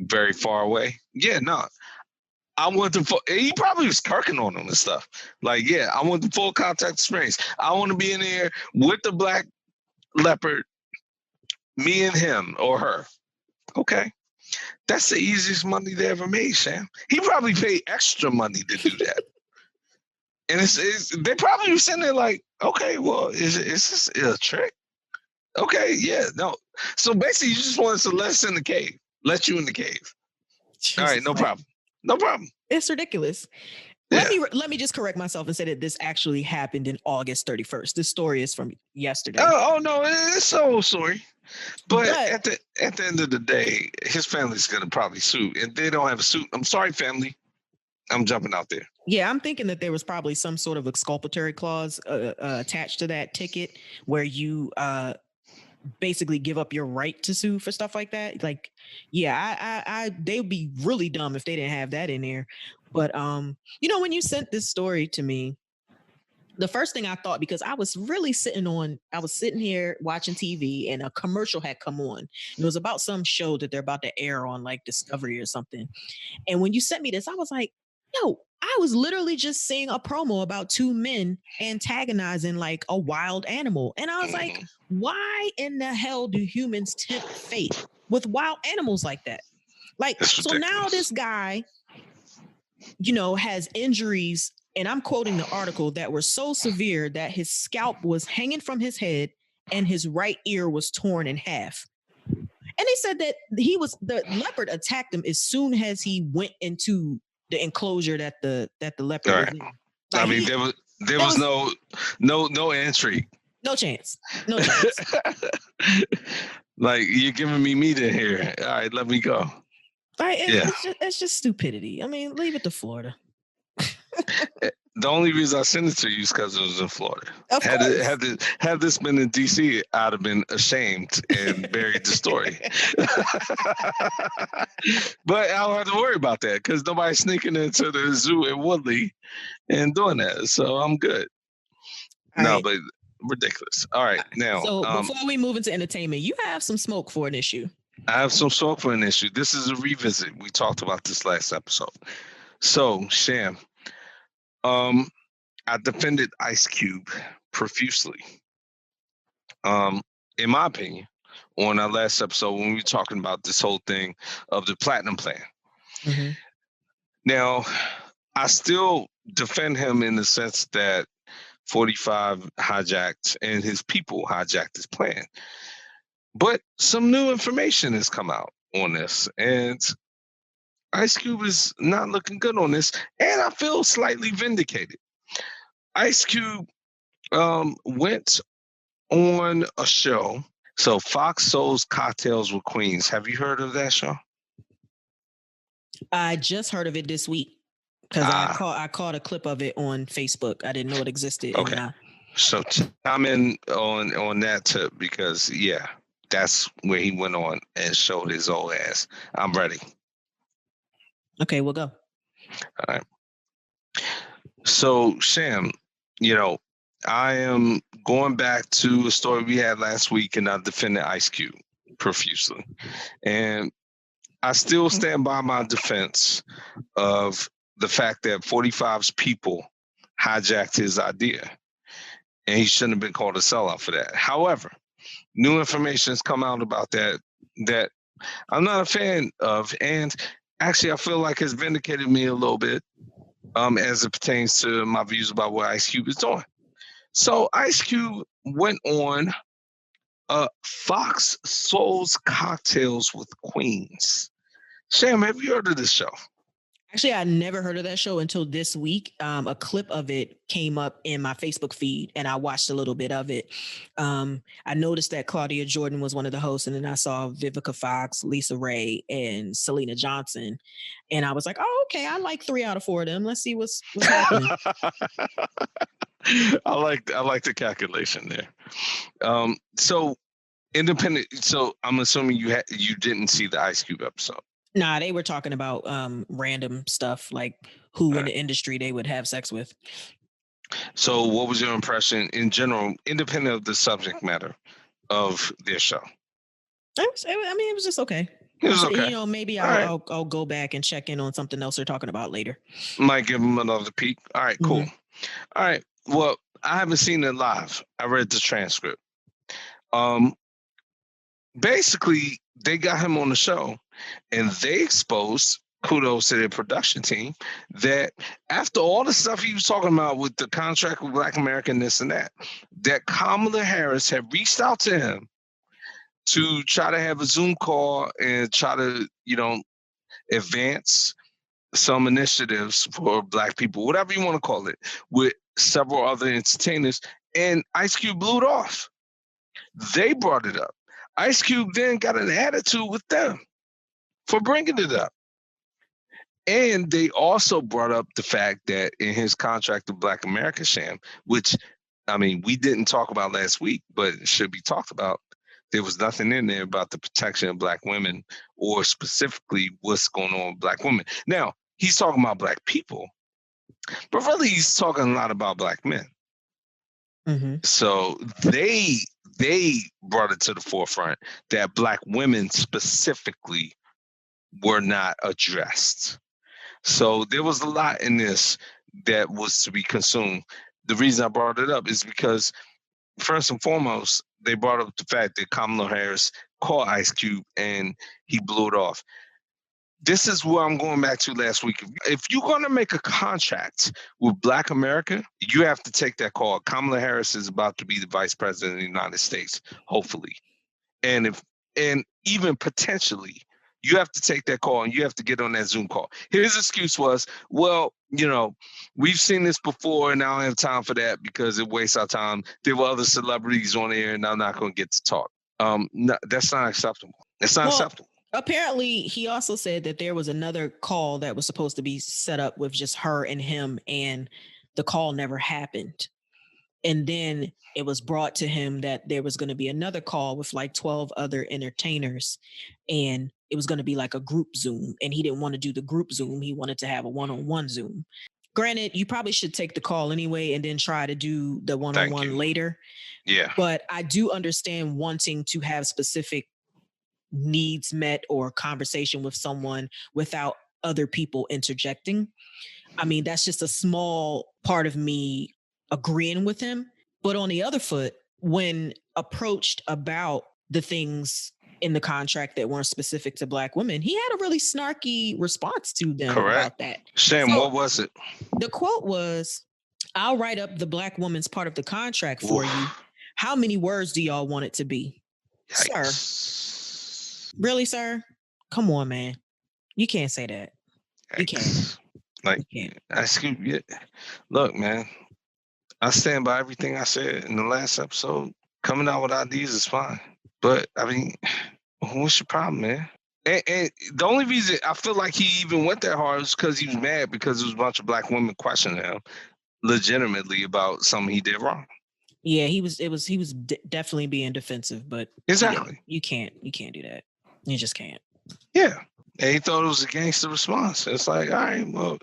very far away? Yeah, no. I want the full, he probably was kirking on them and stuff. Like, yeah, I want the full contact experience. I want to be in there with the black leopard, me and him or her. Okay. That's the easiest money they ever made, Sam. He probably paid extra money to do that. And they probably were sitting there like, okay, well, is this a trick? Okay, yeah, no. So basically, you just want us to let us in the cave, let you in the cave. Jesus, all right, no problem. No problem. It's ridiculous. Yeah. Let me just correct myself and say that this actually happened in August 31st. This story is from yesterday. Oh no, it's an old story. But at the end of the day, his family's gonna probably sue, and they don't have a suit. I'm sorry, family. I'm jumping out there. Yeah, I'm thinking that there was probably some sort of exculpatory clause attached to that ticket where you basically give up your right to sue for stuff like that. Like, yeah, I they would be really dumb if they didn't have that in there. But you know, when you sent this story to me, the first thing I thought, because I was sitting here watching TV and a commercial had come on. And it was about some show that they're about to air on like Discovery or something. And when you sent me this, I was like, no, I was literally just seeing a promo about two men antagonizing like a wild animal. And I was like, why in the hell do humans tempt fate with wild animals like that? Like, so now this guy, you know, has injuries, and I'm quoting the article, that were so severe that his scalp was hanging from his head and his right ear was torn in half. And they said that the leopard attacked him as soon as he went into the enclosure that the leopard was in. Like, I mean, there was no entry. No chance. No chance. Like, you're giving me meat in here. All right, let me go. Right, it's just stupidity. I mean, leave it to Florida. The only reason I sent it to you is because it was in Florida. Had this been in DC, I'd have been ashamed and buried the story. But I don't have to worry about that because nobody's sneaking into the zoo in Woodley and doing that. So I'm good. But ridiculous. All right, now. So before we move into entertainment, you have some smoke for an issue. I have some smoke for an issue. This is a revisit. We talked about this last episode. So, Sham, I defended Ice Cube profusely. In my opinion, on our last episode when we were talking about this whole thing of the platinum plan. Mm-hmm. Now, I still defend him in the sense that 45 hijacked and his people hijacked his plan. But some new information has come out on this, and Ice Cube is not looking good on this, and I feel slightly vindicated. Ice Cube went on a show. So Fox Soul's Cocktails with Queens. Have you heard of that show? I just heard of it this week because I caught a clip of it on Facebook. I didn't know it existed. Okay. So I'm in on that tip because, yeah, that's where he went on and showed his old ass. I'm ready. Okay, we'll go. All right. So, Sham, you know, I am going back to a story we had last week, and I defended Ice Cube profusely. And I still stand by my defense of the fact that 45's people hijacked his idea, and he shouldn't have been called a sellout for that. However, new information has come out about that I'm not a fan of, and actually I feel like has vindicated me a little bit as it pertains to my views about what Ice Cube is doing. So Ice Cube went on Fox Soul's Cocktails with Queens. Sam, have you heard of this show? Actually, I never heard of that show until this week. A clip of it came up in my Facebook feed, and I watched a little bit of it. I noticed that Claudia Jordan was one of the hosts, and then I saw Vivica Fox, Lisa Ray, and Selena Johnson, and I was like, "Oh, okay, I like 3 out of 4 of them. Let's see what's happening." I like the calculation there. So independent. So I'm assuming you didn't see the Ice Cube episode. Nah, they were talking about random stuff like who in the industry they would have sex with. So what was your impression in general, independent of the subject matter of their show? It was just okay. It was okay. You know, maybe I'll go back and check in on something else they're talking about later. Might give them another peek. All right, cool. All right. Well, I haven't seen it live. I read the transcript. Basically, they got him on the show, and they exposed, kudos to their production team, that after all the stuff he was talking about with the contract with Black American, this and that Kamala Harris had reached out to him to try to have a Zoom call and try to, advance some initiatives for Black people, whatever you want to call it, with several other entertainers, and Ice Cube blew it off. They brought it up. Ice Cube then got an attitude with them for bringing it up. And they also brought up the fact that in his contract with Black America, Sham, which, we didn't talk about last week, but it should be talked about, there was nothing in there about the protection of Black women or specifically what's going on with Black women. Now, he's talking about Black people, but really he's talking a lot about Black men. Mm-hmm. So they brought it to the forefront that Black women specifically were not addressed. So there was a lot in this that was to be consumed. The reason I brought it up is because, first and foremost, they brought up the fact that Kamala Harris called Ice Cube and he blew it off. This is where I'm going back to last week. If you're going to make a contract with Black America, you have to take that call. Kamala Harris is about to be the vice president of the United States, hopefully. And even potentially, you have to take that call and you have to get on that Zoom call. His excuse was, well, we've seen this before and I don't have time for that because it wastes our time. There were other celebrities on there and I'm not going to get to talk. No, that's not acceptable. It's not acceptable. Apparently, he also said that there was another call that was supposed to be set up with just her and him, and the call never happened. And then it was brought to him that there was going to be another call with like 12 other entertainers, and it was going to be like a group Zoom, and he didn't want to do the group Zoom. He wanted to have a one-on-one Zoom. Granted, you probably should take the call anyway and then try to do the one-on-one later. Yeah. But I do understand wanting to have specific needs met or conversation with someone without other people interjecting. That's just a small part of me agreeing with him. But on the other foot, when approached about the things in the contract that weren't specific to Black women, he had a really snarky response to them about that. Sam, what was it? The quote was, "I'll write up the Black woman's part of the contract for you. How many words do y'all want it to be?" Yikes. Sir. Really, sir? Come on, man. You can't say that. You can't. Look, man, I stand by everything I said in the last episode. Coming out with ideas is fine. But, what's your problem, man? And the only reason I feel like he even went that hard was because he was mad because there was a bunch of Black women questioning him legitimately about something he did wrong. Yeah, he was definitely being defensive, but exactly. You can't do that. You just can't. Yeah. And he thought it was a gangster response. It's like, all right, well,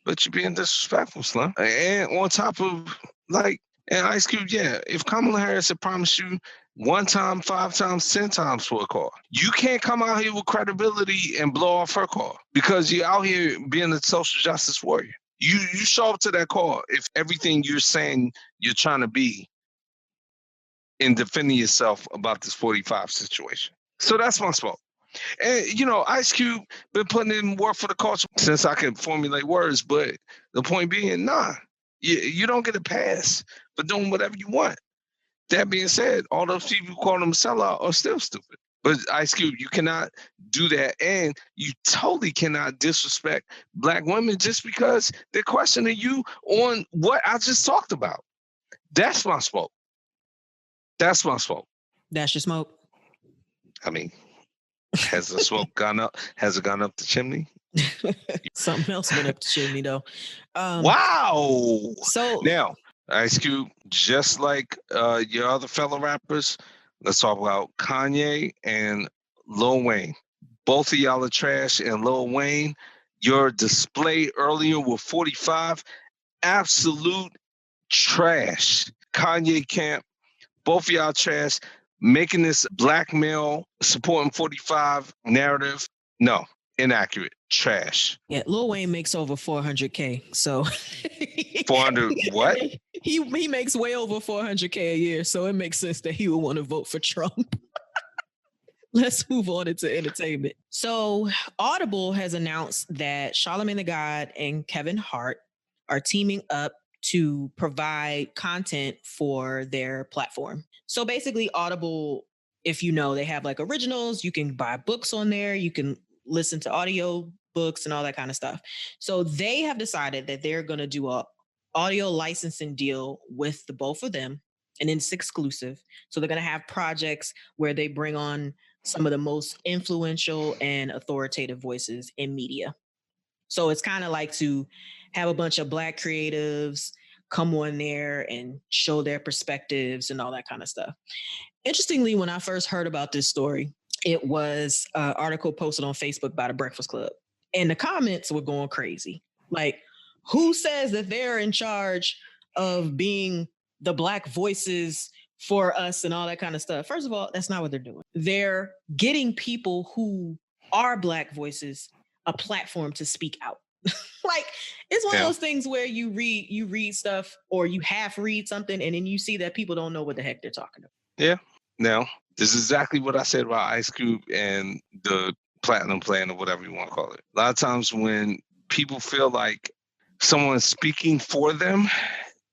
but you're being disrespectful, Slim. And on top of, and Ice Cube, yeah, if Kamala Harris had promised you 1 time, 5 times, 10 times for a car. You can't come out here with credibility and blow off her car because you're out here being a social justice warrior. You show up to that car if everything you're saying you're trying to be in defending yourself about this 45 situation. So that's my smoke. And, Ice Cube been putting in work for the culture since I can formulate words. But the point being, you don't get a pass for doing whatever you want. That being said, all those people who call them a sellout are still stupid. But Ice Cube, you cannot do that. And you totally cannot disrespect Black women just because they're questioning you on what I just talked about. That's my smoke. That's my smoke. That's your smoke. I mean, has the smoke gone up? Has it gone up the chimney? Something else went up the chimney, though. Wow. So now, Ice Cube, just like your other fellow rappers, let's talk about Kanye and Lil Wayne. Both of y'all are trash, and Lil Wayne, your display earlier with 45, absolute trash. Kanye camp, both of y'all trash. Making this black male supporting 45 narrative, no, inaccurate, trash. Yeah, Lil Wayne makes over 400K, so 400 what? He makes way over 400K a year, so it makes sense that he would want to vote for Trump. Let's move on into entertainment. So Audible has announced that Charlamagne the God and Kevin Hart are teaming up to provide content for their platform. So basically Audible, if you know, they have like originals, you can buy books on there, you can listen to audio books and all that kind of stuff. So they have decided that they're going to do a audio licensing deal with the both of them, and it's exclusive. So they're going to have projects where they bring on some of the most influential and authoritative voices in media. So it's kind of like to have a bunch of Black creatives come on there and show their perspectives and all that kind of stuff. Interestingly, when I first heard about this story, it was an article posted on Facebook by the Breakfast Club. And the comments were going crazy. Like, who says that they're in charge of being the Black voices for us and all that kind of stuff? First of all, that's not what they're doing. They're getting people who are Black voices a platform to speak out. Like, it's one of those things where you read stuff or you half read something and then you see that people don't know what the heck they're talking about. Yeah. Now, this is exactly what I said about Ice Cube and the platinum plan or whatever you want to call it. A lot of times when people feel like someone's speaking for them,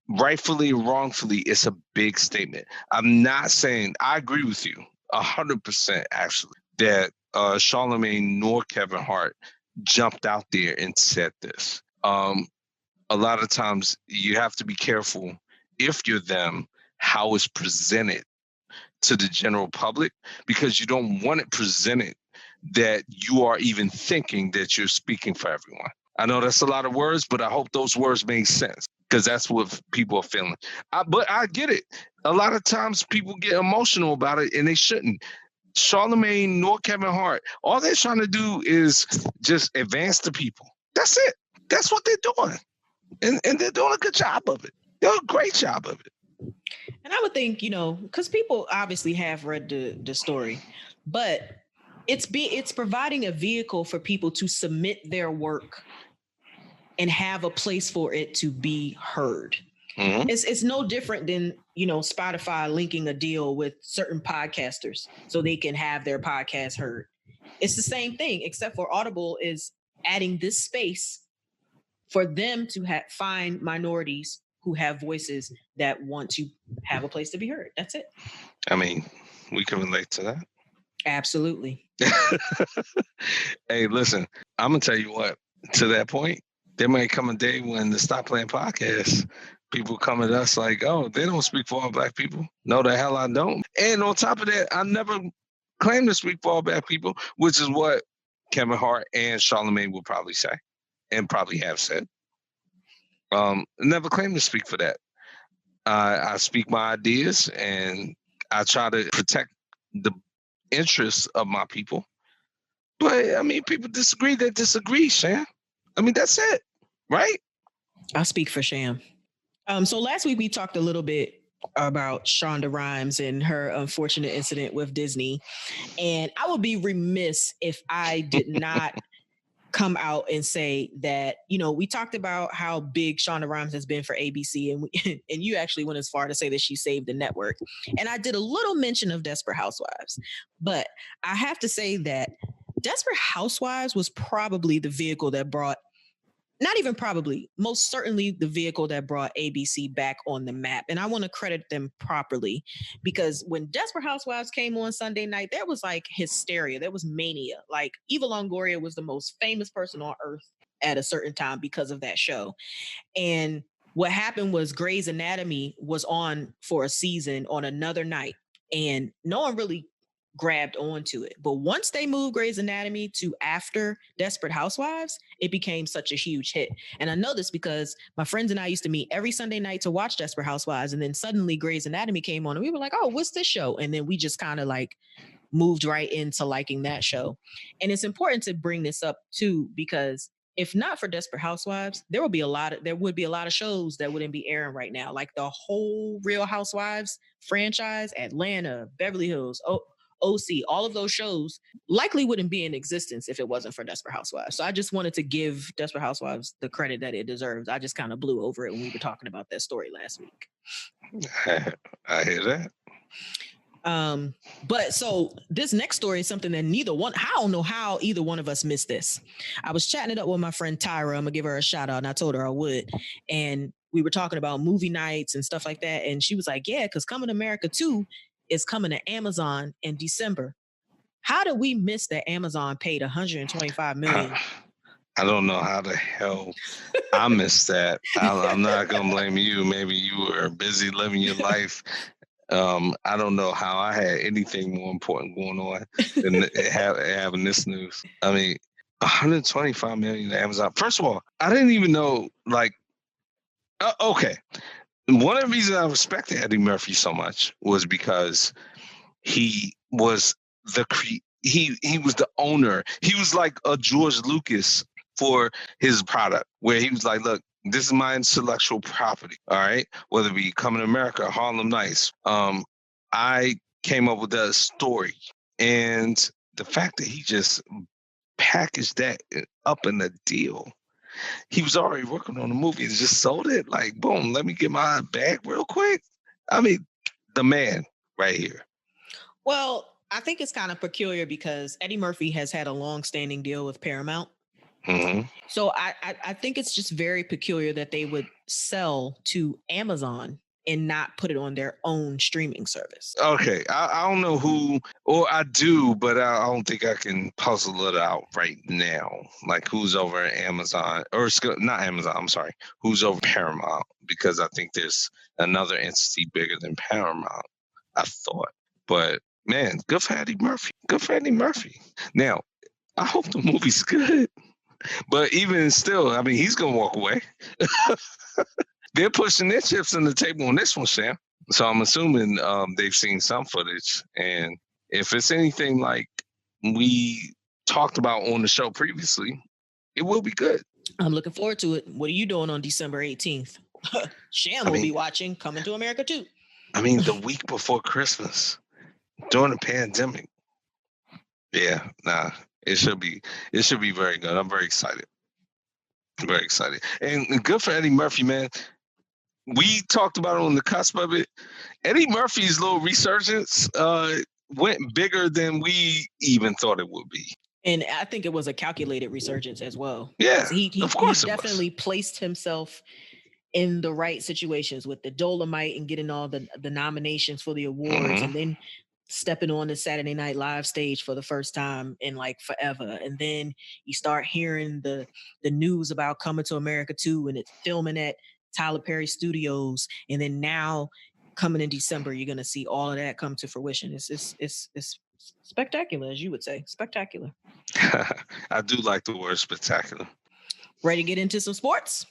rightfully or wrongfully, it's a big statement. I'm not saying, I agree with you 100% actually, that Charlamagne nor Kevin Hart jumped out there and said this. A lot of times you have to be careful if you're them, how it's presented to the general public, because you don't want it presented that you are even thinking that you're speaking for everyone. I know that's a lot of words, but I hope those words make sense because that's what people are feeling. But I get it. A lot of times people get emotional about it and they shouldn't. Charlamagne nor Kevin Hart, all they're trying to do is just advance the people. That's it. That's what they're doing. And they're doing a good job of it. They're doing a great job of it. And I would think, because people obviously have read the story, but it's providing a vehicle for people to submit their work and have a place for it to be heard. Mm-hmm. It's no different than, Spotify linking a deal with certain podcasters so they can have their podcast heard. It's the same thing, except for Audible is adding this space for them to find minorities who have voices that want to have a place to be heard. That's it. I mean, we can relate to that. Absolutely. Hey, listen, I'm going to tell you what, to that point, there might come a day when the Stop Playing podcast, people come at us like, oh, they don't speak for all Black people. No, the hell I don't. And on top of that, I never claim to speak for all Black people, which is what Kevin Hart and Charlamagne will probably say and probably have said. Never claim to speak for that. I speak my ideas and I try to protect the interests of my people. But, I mean, people disagree, they disagree, Sham. I mean, that's it, right? I'll speak for Sham. So last week we talked a little bit about Shonda Rhimes and her unfortunate incident with Disney. And I would be remiss if I did not come out and say that, we talked about how big Shonda Rhimes has been for ABC, and you actually went as far to say that she saved the network. And I did a little mention of Desperate Housewives, but I have to say that Desperate Housewives was probably the vehicle that brought, not even probably, most certainly the vehicle that brought ABC back on the map. And I want to credit them properly, because when Desperate Housewives came on Sunday night, there was like hysteria. There was mania. Like Eva Longoria was the most famous person on earth at a certain time because of that show. And what happened was Grey's Anatomy was on for a season on another night, and no one really grabbed onto it. But once they moved Grey's Anatomy to after Desperate Housewives, it became such a huge hit. And I know this because my friends and I used to meet every Sunday night to watch Desperate Housewives. And then suddenly Grey's Anatomy came on and we were like, oh, what's this show? And then we just kind of like moved right into liking that show. And it's important to bring this up too, because if not for Desperate Housewives, there would be a lot of shows that wouldn't be airing right now. Like the whole Real Housewives franchise, Atlanta, Beverly Hills, OC, all of those shows likely wouldn't be in existence if it wasn't for Desperate Housewives. So I just wanted to give Desperate Housewives the credit that it deserves. I just kind of blew over it when we were talking about that story last week. I hear that. But so this next story is something that I don't know how either one of us missed this. I was chatting it up with my friend Tyra. I'm gonna give her a shout out, and I told her I would. And we were talking about movie nights and stuff like that. And she was like, yeah, because Coming to America 2 is coming to Amazon in December. How did we miss that Amazon paid $125 million? I don't know how the hell I missed that. I'm not gonna blame you. Maybe you were busy living your life. I don't know how I had anything more important going on than having this news. I mean, $125 million to Amazon. First of all, I didn't even know, like, okay. One of the reasons I respected Eddie Murphy so much was because he was he was the owner. He was like a George Lucas for his product, where he was like, look, this is my intellectual property, all right? Whether it be Coming to America, Harlem Nights. I came up with that story. And the fact that he just packaged that up in a deal. He was already working on the movie and just sold it. Like, boom, let me get my bag real quick. I mean, the man right here. Well, I think it's kind of peculiar because Eddie Murphy has had a long-standing deal with Paramount. Mm-hmm. So I think it's just very peculiar that they would sell to Amazon and not put it on their own streaming service. Okay, I don't know who, or I do, but I don't think I can puzzle it out right now. Like who's over Amazon, or not Amazon, I'm sorry, who's over Paramount, because I think there's another entity bigger than Paramount, I thought. But man, good for Eddie Murphy. Good for Eddie Murphy. Now, I hope the movie's good. But even still, I mean, he's going to walk away. They're pushing their chips on the table on this one, Sam. So I'm assuming they've seen some footage. And if it's anything like we talked about on the show previously, it will be good. I'm looking forward to it. What are you doing on December 18th? Sham will be watching Coming to America 2. I mean, the week before Christmas, during the pandemic. Yeah, nah. It should be very good. I'm very excited. Very excited. And good for Eddie Murphy, man. We talked about it on the cusp of it. Eddie Murphy's little resurgence went bigger than we even thought it would be. And I think it was a calculated resurgence as well. Yeah, of course he definitely placed himself in the right situations with the Dolomite and getting all the nominations for the awards, mm-hmm. and then stepping on the Saturday Night Live stage for the first time in like forever. And then you start hearing the news about Coming to America 2 and it's filming at Tyler Perry Studios. And then now coming in December, you're going to see all of that come to fruition. It's spectacular, as you would say. Spectacular. I do like the word spectacular. Ready to get into some sports?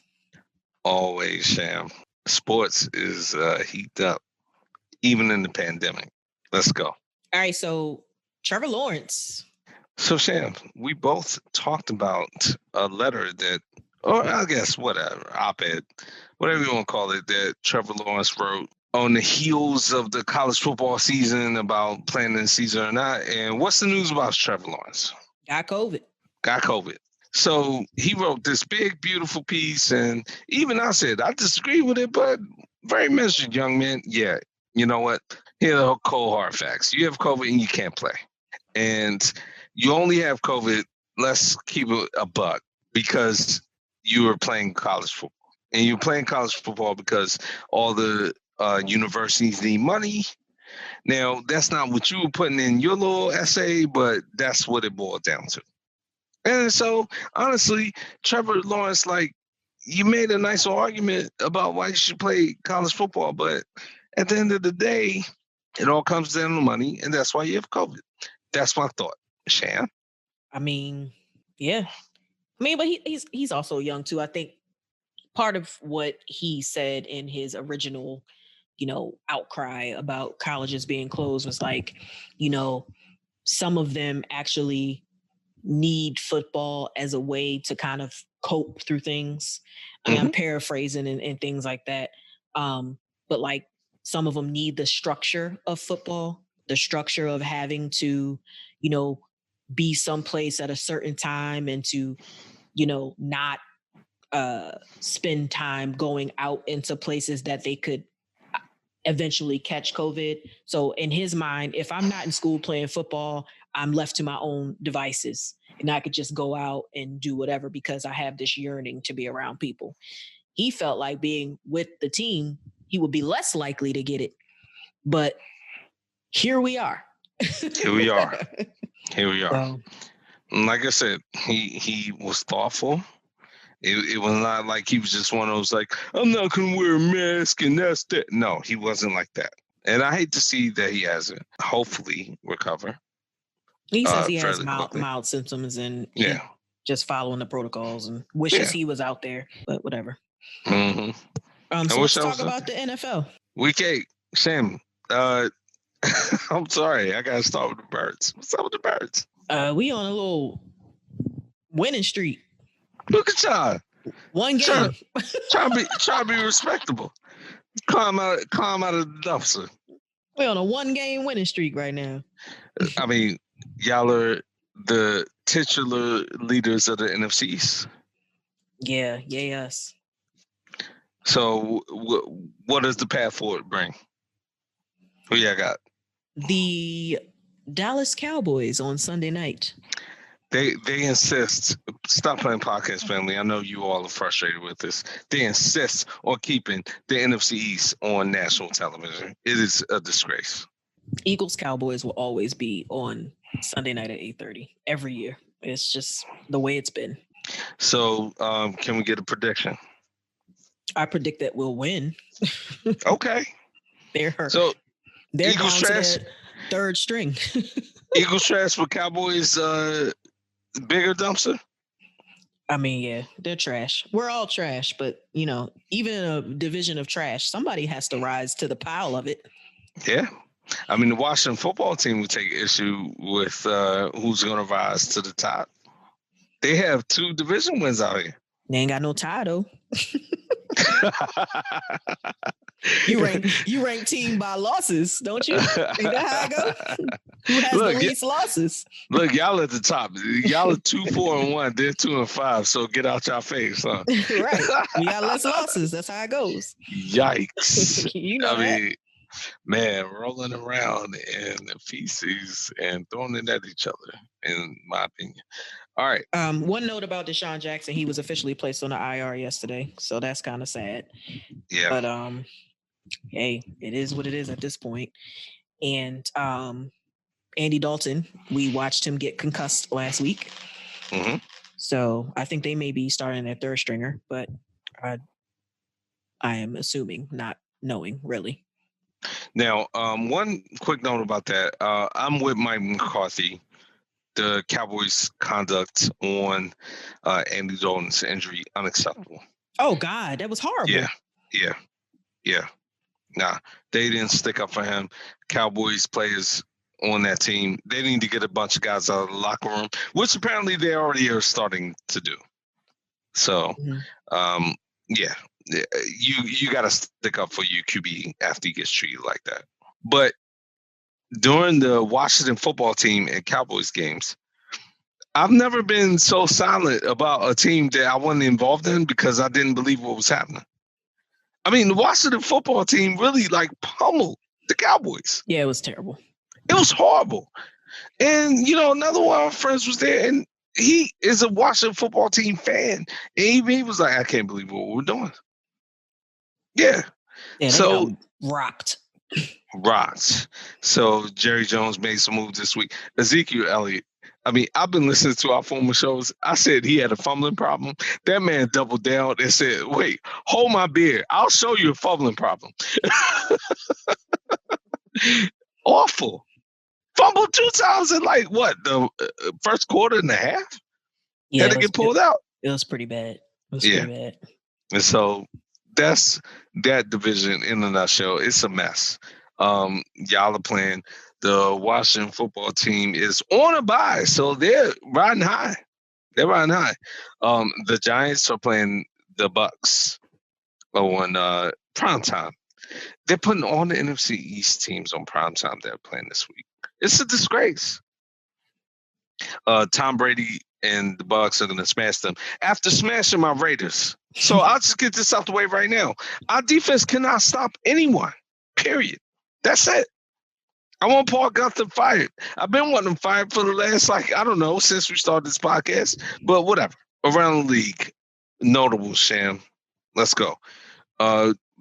Always, Sham. Sports is heated up, even in the pandemic. Let's go. All right, so Trevor Lawrence. So, Sham, we both talked about a letter that, or I guess whatever, op-ed, whatever you want to call it, that Trevor Lawrence wrote on the heels of the college football season about playing in the season or not. And what's the news about Trevor Lawrence? Got COVID. Got COVID. So he wrote this big, beautiful piece. And even I said, I disagree with it, but very measured, young man. Yeah, you know what? Here are the cold hard facts. You have COVID and you can't play. And you only have COVID, let's keep it a buck, because you were playing college football. And you're playing college football because all the universities need money. Now, that's not what you were putting in your little essay, but that's what it boiled down to. And so, honestly, Trevor Lawrence, like, you made a nice argument about why you should play college football, but at the end of the day, it all comes down to money, and that's why you have COVID. That's my thought. Shan? I mean, yeah. I mean, but he's also young too. I think part of what he said in his original, outcry about colleges being closed was like, some of them actually need football as a way to kind of cope through things. I mean, I'm paraphrasing and things like that. But like some of them need the structure of football, the structure of having to, be someplace at a certain time and to, not spend time going out into places that they could eventually catch COVID. So in his mind, if I'm not in school playing football, I'm left to my own devices and I could just go out and do whatever because I have this yearning to be around people. He felt like being with the team, he would be less likely to get it. But here we are. Here we are. Like I said, he was thoughtful. It was not like he was just one of those like, I'm not going to wear a mask and that's that. No, he wasn't like that. And I hate to see that he hasn't hopefully recover. He says he has mild symptoms and just following the protocols and wishes he was out there, but whatever. Mm-hmm. So let's talk about the NFL. Week 8, Sam. I'm sorry, I gotta start with the Birds. What's up with the Birds? We on a little winning streak. Look at y'all. One game. Try to be respectable. Climb out of the dumpster. We're on a 1-game winning streak right now. I mean, y'all are the titular leaders of the NFCs. Yeah, yes. So, what does the path forward bring? Who y'all got? The Dallas Cowboys on Sunday night. They insist. Stop playing podcast, family. I know you all are frustrated with this. They insist on keeping the NFC East on national television. It is a disgrace. Eagles Cowboys will always be on Sunday night at 8:30 every year. It's just the way it's been. So, can we get a prediction? I predict that we'll win. Okay. They're Eagles down trash. To third string. Eagles trash for Cowboys bigger dumpster? I mean, yeah, they're trash. We're all trash, but even in a division of trash, somebody has to rise to the pile of it. Yeah. I mean, the Washington football team would take issue with who's going to rise to the top. They have 2 division wins out here. They ain't got no tie though. You rank team by losses, don't you? Ain't that how it goes? Who has the least losses? Look, y'all at the top. Y'all are 2-4-1. They're 2-5. So get out y'all face, huh? Right. We got less losses. That's how it goes. Yikes! I mean, man, rolling around in feces and throwing it at each other, in my opinion. All right. One note about Desean Jackson, he was officially placed on the IR yesterday, so that's kind of sad. Yeah. But hey, it is what it is at this point. And Andy Dalton, we watched him get concussed last week. Mm-hmm. So I think they may be starting their third stringer, but I am assuming, not knowing really. Now, one quick note about that. I'm with Mike McCarthy. The Cowboys' conduct on Andy Dalton's injury, unacceptable. Oh, God, that was horrible. Yeah. Nah, they didn't stick up for him. Cowboys players on that team, they need to get a bunch of guys out of the locker room, which apparently they already are starting to do. So, you got to stick up for your QB after he gets treated like that. But during the Washington football team and Cowboys games, I've never been so silent about a team that I wasn't involved in because I didn't believe what was happening. I mean, the Washington football team really like pummeled the Cowboys. Yeah, it was terrible. It was horrible. And, another one of our friends was there, and he is a Washington football team fan. And even he was like, I can't believe what we're doing. Yeah. Yeah, so rocked. So Jerry Jones made some moves this week. Ezekiel Elliott. I mean, I've been listening to our former shows. I said he had a fumbling problem. That man doubled down and said, wait, hold my beer. I'll show you a fumbling problem. Awful. Fumbled 2 times in the first quarter and a half? Yeah, had to get pulled out. It was pretty bad. Pretty bad. And so that's that division in a nutshell. It's a mess. Y'all are playing. The Washington football team is on a bye, so they're riding high. The Giants are playing the Bucks on primetime. They're putting all the NFC East teams on primetime that are playing this week. It's a disgrace. Tom Brady and the Bucks are going to smash them after smashing my Raiders. So I'll just get this out the way right now. Our defense cannot stop anyone, period. That's it. I want Paul Gunther fired. I've been wanting him fired for the last, since we started this podcast. But whatever. Around the league, notable, Sham. Let's go.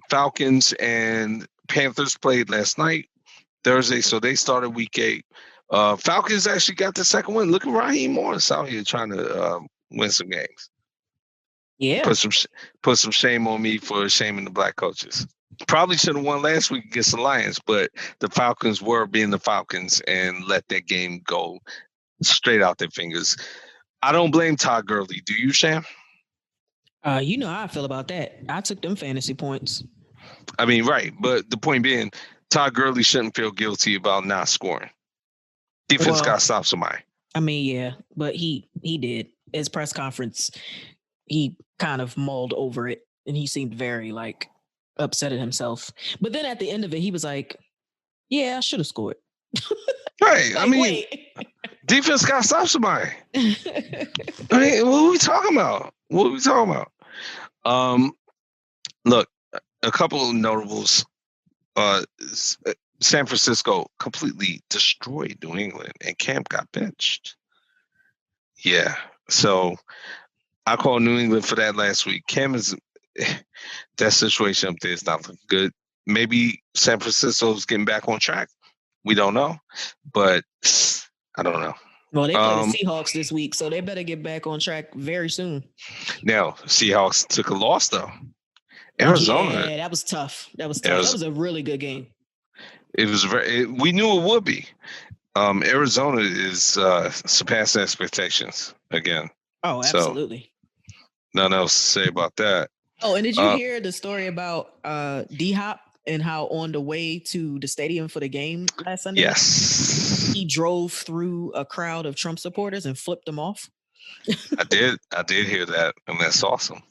Falcons and Panthers played last night, Thursday, so they started week 8. Falcons actually got the second win. Look at Raheem Morris out here trying to win some games. Yeah. Put some shame on me for shaming the black coaches. Probably should have won last week against the Lions, but the Falcons were being the Falcons and let that game go straight out their fingers. I don't blame Todd Gurley. Do you, Sham? You know how I feel about that. I took them fantasy points. I mean, right. But the point being, Todd Gurley shouldn't feel guilty about not scoring. Defense got to stop somebody. I mean, yeah, but he did. His press conference, he kind of mulled over it, and he seemed very, upset at himself. But then at the end of it, he was like, yeah, I should have scored. Right. I mean, defense got to stop somebody. I mean, what are we talking about? Look, a couple of notables. San Francisco completely destroyed New England, and Cam got benched. Yeah. So I called New England for that last week. Cam is... that situation up there is not looking good. Maybe San Francisco's getting back on track. We don't know, but I don't know. Well, they play the Seahawks this week, so they better get back on track very soon. Now, Seahawks took a loss, though. Arizona. Yeah, that was tough. That was a really good game. It was we knew it would be. Arizona is surpassing expectations again. Oh, absolutely. So, nothing else to say about that. Oh, and did you hear the story about D-Hop and how on the way to the stadium for the game last Sunday? Yes. He drove through a crowd of Trump supporters and flipped them off. I did hear that, and that's awesome.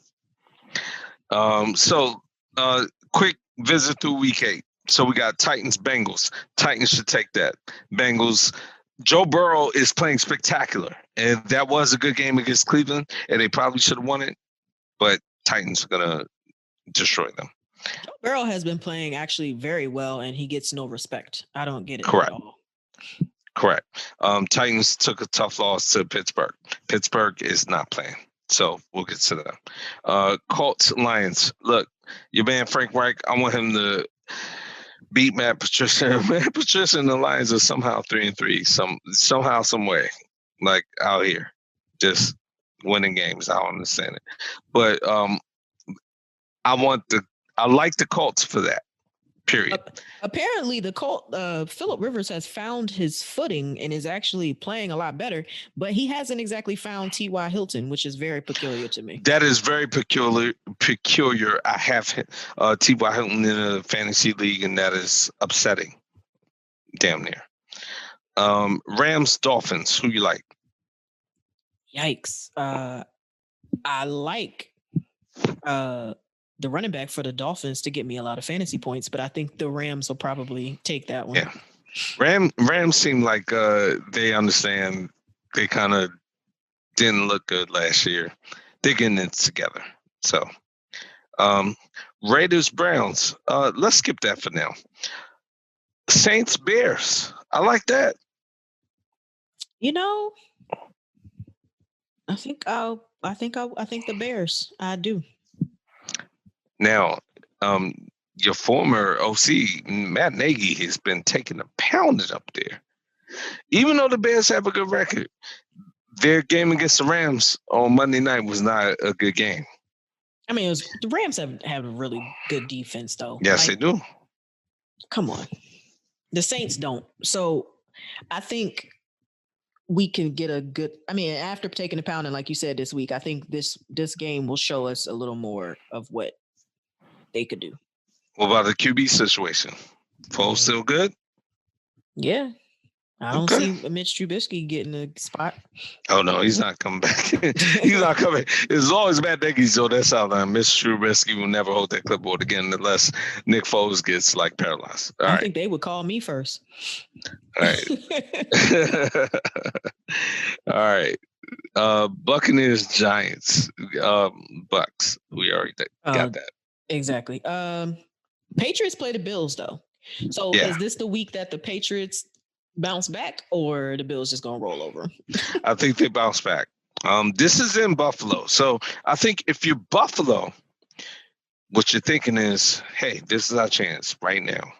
Quick visit through week 8. So we got Titans-Bengals. Titans should take that. Bengals. Joe Burrow is playing spectacular, and that was a good game against Cleveland, and they probably should have won it, but Titans are going to destroy them. Joe Burrow has been playing actually very well, and he gets no respect. I don't get it Correct. at all. Correct. Titans took a tough loss to Pittsburgh. Pittsburgh is not playing, so we'll get to that. Colts, Lions. Look, your man Frank Reich, I want him to beat Matt Patricia. Matt Patricia and the Lions are somehow 3-3, somehow, some way, out here, just winning games. I don't understand it, but I like the Colts for that. Period. Apparently, the Colt Phillip Rivers has found his footing and is actually playing a lot better, but he hasn't exactly found T.Y. Hilton, which is very peculiar to me. That is very peculiar. I have T.Y. Hilton in a fantasy league, and that is upsetting. Damn near. Rams, Dolphins. Who you like? Yikes. I like the running back for the Dolphins to get me a lot of fantasy points, but I think the Rams will probably take that one. Yeah. Rams seem like they understand they kind of didn't look good last year. They're getting it together. So Raiders, Browns. Let's skip that for now. Saints, Bears. I like that. You know, I think the Bears. I do. Now, your former OC, Matt Nagy, has been taking a pounding up there. Even though the Bears have a good record, their game against the Rams on Monday night was not a good game. I mean, the Rams have a really good defense, though. Yes, they do. Come on. The Saints don't. So I think we can get a good, I mean, after taking a pounding, like you said this week, I think this game will show us a little more of what they could do. What about the QB situation? Foles still good? Yeah. I don't see Mitch Trubisky getting a spot. Oh, no, he's not coming back. He's not coming. It's always Matt Nagy, so that's how Mitch Trubisky will never hold that clipboard again unless Nick Foles gets like paralyzed. I think they would call me first. All right. All right. Buccaneers, Giants, Bucks. We already got that. Exactly. Patriots play the Bills, though. So is this the week that the Patriots bounce back, or the Bills just gonna roll over? I think they bounce back. This is in Buffalo, so I think if you're Buffalo, what you're thinking is, hey, this is our chance right now.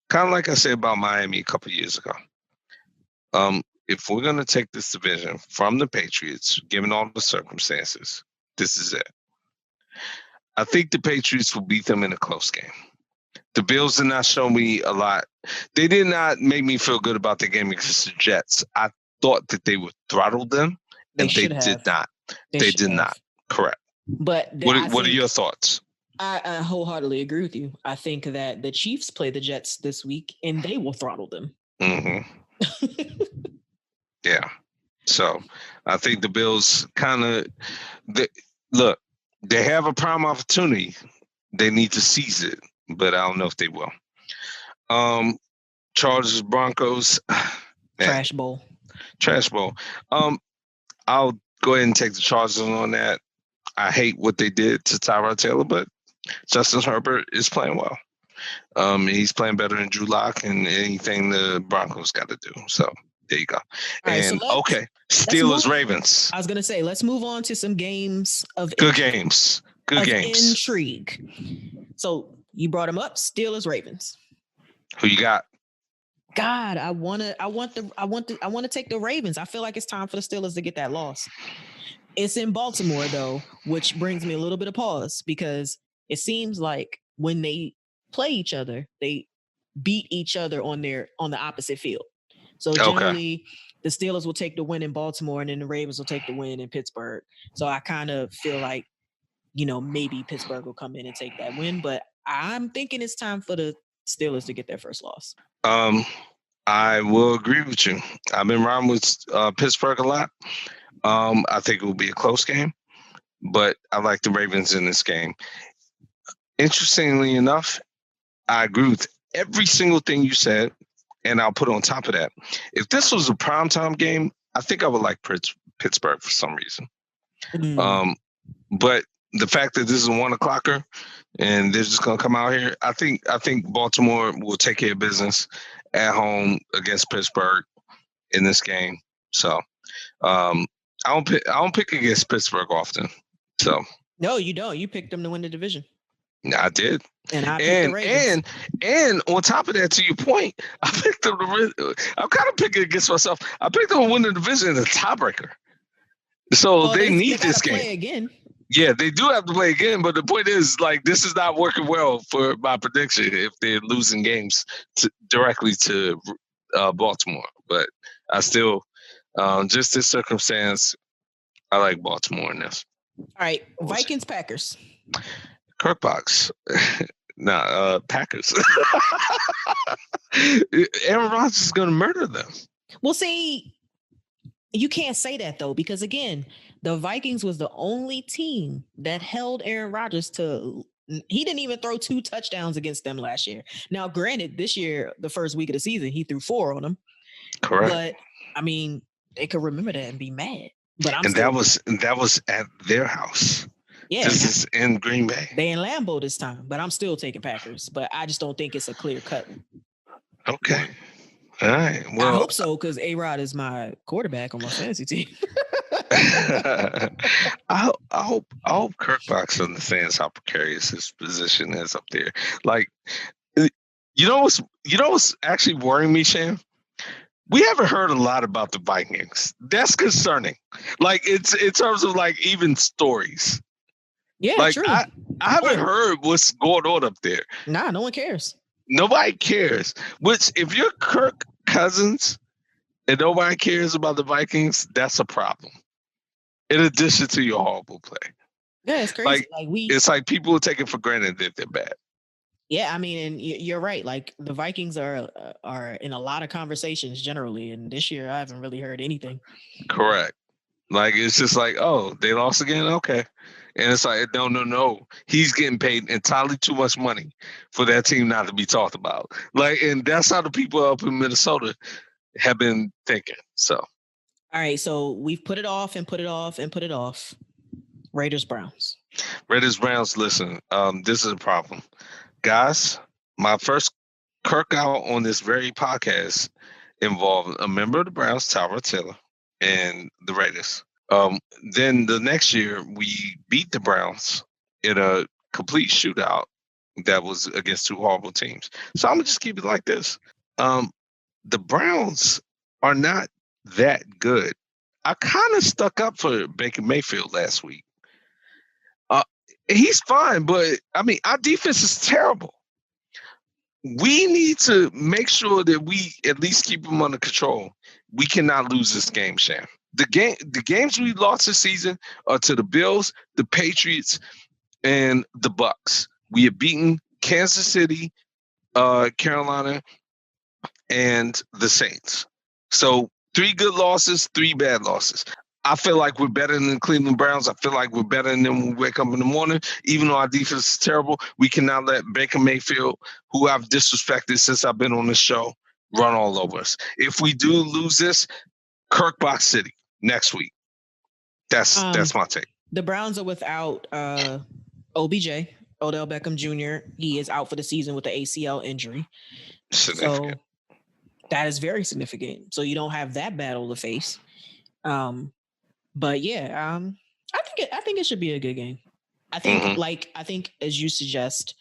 Kind of like I said about Miami a couple of years ago. If we're gonna take this division from the Patriots, given all the circumstances, this is it. I think the Patriots will beat them in a close game. The Bills did not show me a lot. They did not make me feel good about the game against the Jets. I thought that they would throttle them, and they did not. They did not. Correct. But what are your thoughts? I wholeheartedly agree with you. I think that the Chiefs play the Jets this week, and they will throttle them. Mm-hmm. Yeah. So I think the Bills kind of look. They have a prime opportunity. They need to seize it. But I don't know if they will. Chargers, Broncos. Trash bowl. I'll go ahead and take the Chargers on that. I hate what they did to Tyrod Taylor, but Justin Herbert is playing well. He's playing better than Drew Lock and anything the Broncos got to do. So there you go. And Steelers, Ravens. I was gonna say, let's move on to some games of good games. Good games. Intrigue. So you brought them up. Steelers, Ravens. Who you got? God, I want to take the Ravens. I feel like it's time for the Steelers to get that loss. It's in Baltimore though, which brings me a little bit of pause because it seems like when they play each other, they beat each other on the opposite field. So generally the Steelers will take the win in Baltimore and then the Ravens will take the win in Pittsburgh. So I kind of feel like, maybe Pittsburgh will come in and take that win, but I'm thinking it's time for the Steelers to get their first loss. I will agree with you. I've been riding with Pittsburgh a lot. I think it will be a close game, but I like the Ravens in this game. Interestingly enough, I agree with every single thing you said, and I'll put on top of that. If this was a primetime game, I think I would like Pittsburgh for some reason. But the fact that this is a 1:00 and they're just gonna come out here, I think Baltimore will take care of business at home against Pittsburgh in this game. So I don't pick against Pittsburgh often. So no, you don't. You picked them to win the division. I did. And I picked the Ravens. And on top of that, to your point, I picked them to win. I'm kind of picking against myself. I picked them to win the division in a tiebreaker. So they need this game. Play again. Yeah, they do have to play again, but the point is, like, this is not working well for my prediction if they're losing games directly to Baltimore. But I still, just this circumstance, I like Baltimore in this. All right, Vikings, Packers. Kirkbox. Packers. Aaron Rodgers is going to murder them. Well, see, you can't say that, though, because, again, the Vikings was the only team that held Aaron Rodgers to He didn't even throw 2 touchdowns against them last year. Now, granted, this year, the first week of the season, he threw 4 on them. Correct. But I mean, they could remember that and be mad. But that was at their house. Yeah, this is in Green Bay. They in Lambeau this time, but I'm still taking Packers. But I just don't think it's a clear cut. Okay. All right. Well, I hope so, because A-Rod is my quarterback on my fantasy team. I hope Kirk Box understands how precarious his position is up there. Like, you know what's actually worrying me, Sham? We haven't heard a lot about the Vikings. That's concerning. Like, it's in terms of like even stories. Yeah, like true. I haven't heard what's going on up there. Nah, no one cares. Nobody cares. Which, if you're Kirk Cousins and nobody cares about the Vikings, that's a problem. In addition to your horrible play. Yeah, it's crazy. It's like people take it for granted that they're bad. Yeah, I mean, and you're right. Like, the Vikings are in a lot of conversations generally, and this year I haven't really heard anything. Correct. Like, it's just like, oh, they lost again? Okay. And it's like, no. He's getting paid entirely too much money for that team not to be talked about. Like, and that's how the people up in Minnesota have been thinking. So. All right, so we've put it off and put it off and put it off. Raiders, Browns. Listen, this is a problem. Guys, my first Kirk out on this very podcast involved a member of the Browns, Tyrod Taylor, and the Raiders. Then the next year, we beat the Browns in a complete shootout that was against 2 horrible teams. So I'm going to just keep it like this. The Browns are not that good. I kind of stuck up for Baker Mayfield last week. He's fine, but I mean, our defense is terrible. We need to make sure that we at least keep them under control. We cannot lose this game, Sham. The games we lost this season are to the Bills, the Patriots, and the Bucks. We have beaten Kansas City, Carolina, and the Saints. So 3 good losses, 3 bad losses. I feel like we're better than the Cleveland Browns. I feel like we're better than them when we wake up in the morning. Even though our defense is terrible, we cannot let Baker Mayfield, who I've disrespected since I've been on this show, run all over us. If we do lose this, Kirk Box City next week. That's my take. The Browns are without OBJ, Odell Beckham Jr. He is out for the season with the ACL injury. Significant. So that is very significant. So you don't have that battle to face. But yeah, I think it should be a good game. I think as you suggest,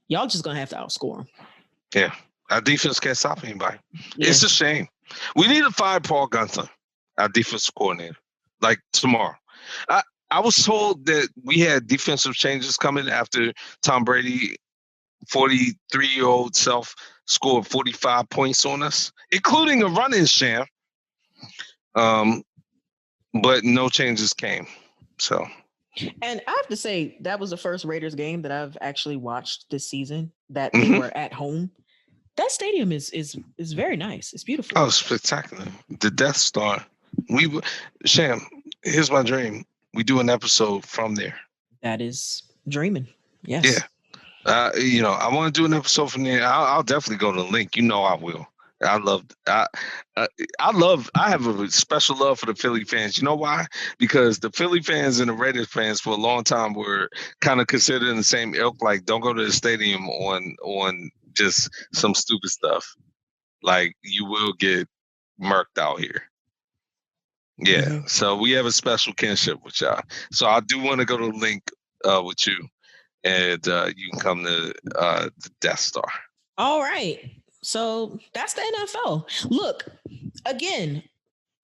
y'all just gonna have to outscore them. Yeah, our defense can't stop anybody. Yeah. It's a shame. We need to fire Paul Gunther, our defensive coordinator, like tomorrow. I was told that we had defensive changes coming after Tom Brady, 43-year-old self, scored 45 points on us, including a run-in, Sham. But no changes came. So, and I have to say that was the first Raiders game that I've actually watched this season that they were at home. That stadium is very nice. It's beautiful. Oh, spectacular! The Death Star. Sham, here's my dream. We do an episode from there. That is dreaming. Yes. Yeah. I want to do an episode from there. I'll definitely go to the link. I will. I have a special love for the Philly fans. You know why? Because the Philly fans and the Raiders fans for a long time were kind of considered in the same ilk. Like, don't go to the stadium on just some stupid stuff. Like, you will get murked out here. Yeah. Mm-hmm. So we have a special kinship with y'all. So I do want to go to the link with you, and you can come to the Death Star. All right. So that's the NFL. Look, again,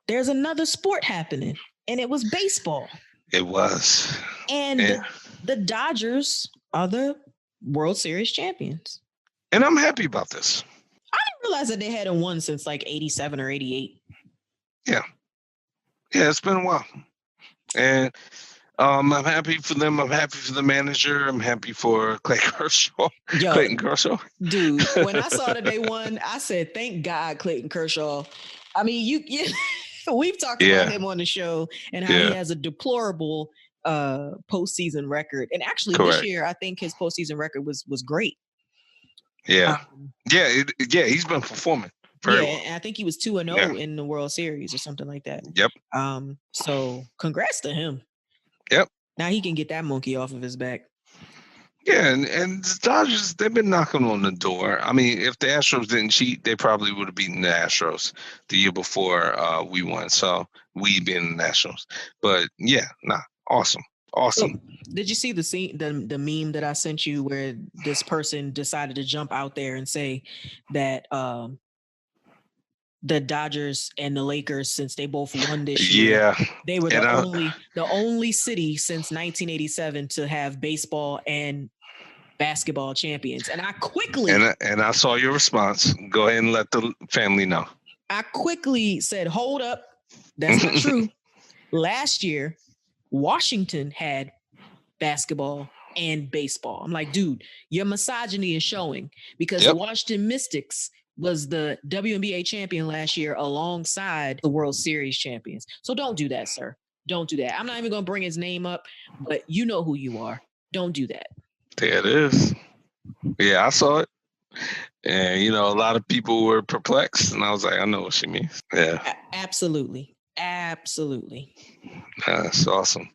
there's another sport happening, and it was baseball. It was. And the Dodgers are the World Series champions. And I'm happy about this. I didn't realize that they hadn't won since like 87 or 88. Yeah. Yeah, it's been a while. And I'm happy for them. I'm happy for the manager. I'm happy for Clayton Kershaw. Dude, when I saw that they won, I said, thank God, Clayton Kershaw. I mean, we've talked about him on the show and how he has a deplorable postseason record. And actually Correct. this year, I think his postseason record was great. Yeah. He's been performing very well. And I think he was 2-0 in the World Series or something like that. Yep. So congrats to him. Yep. Now he can get that monkey off of his back. Yeah, and the Dodgers, they've been knocking on the door. I mean, if the Astros didn't cheat, they probably would have beaten the Astros the year before we won. So we being the Nationals. But yeah, awesome. So, did you see the meme that I sent you where this person decided to jump out there and say that the Dodgers and the Lakers, since they both won this year, they were the only city since 1987 to have baseball and basketball champions. And I quickly and I saw your response. Go ahead and let the family know. I quickly said, "Hold up, that's not true." Last year, Washington had basketball and baseball. I'm like, dude, your misogyny is showing because the Washington Mystics was the WNBA champion last year alongside the World Series champions. So don't do that, sir. Don't do that. I'm not even going to bring his name up, but you know who you are. Don't do that. There it is. Yeah, I saw it. And, a lot of people were perplexed. And I was like, I know what she means. Yeah. Absolutely. That's awesome.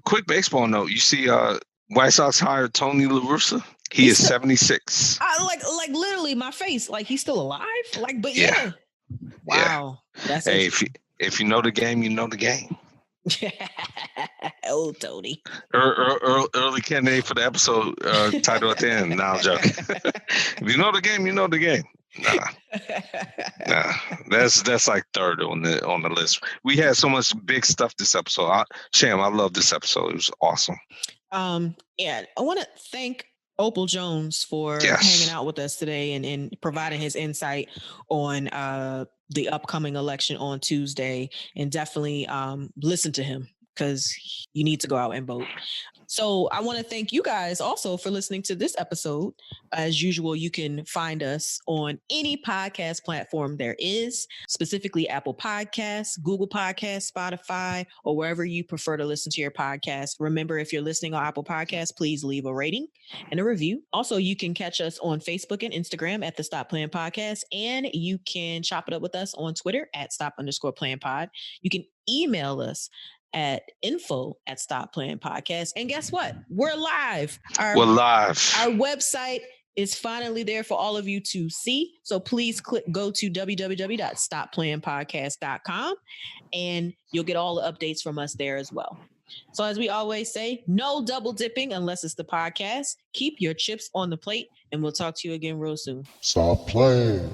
Quick baseball note. You see White Sox hired Tony La Russa. He is 76. Like literally my face. Like he's still alive. But yeah. Wow. Yeah. Hey, if you know the game, you know the game. Oh, Tony. Early candidate for the episode title at the end. Nah, I'm joking. If you know the game, you know the game. Nah. That's like third on the list. We had so much big stuff this episode. Sham, I love this episode. It was awesome. I want to thank Opel Jones for hanging out with us today and providing his insight on the upcoming election on Tuesday, and definitely listen to him because you need to go out and vote. So I want to thank you guys also for listening to this episode. As usual, you can find us on any podcast platform there is, specifically Apple Podcasts, Google Podcasts, Spotify, or wherever you prefer to listen to your podcast. Remember, if you're listening on Apple Podcasts, please leave a rating and a review. Also, you can catch us on Facebook and Instagram at the Stop Playing Podcast, and you can chop it up with us on Twitter at stop_playing_pod. You can email us at info@stopplayingpodcast. And guess what? We're live. We're live. Our website is finally there for all of you to see. So please go to www.stopplayingpodcast.com and you'll get all the updates from us there as well. So as we always say, no double dipping unless it's the podcast. Keep your chips on the plate, and we'll talk to you again real soon. Stop playing.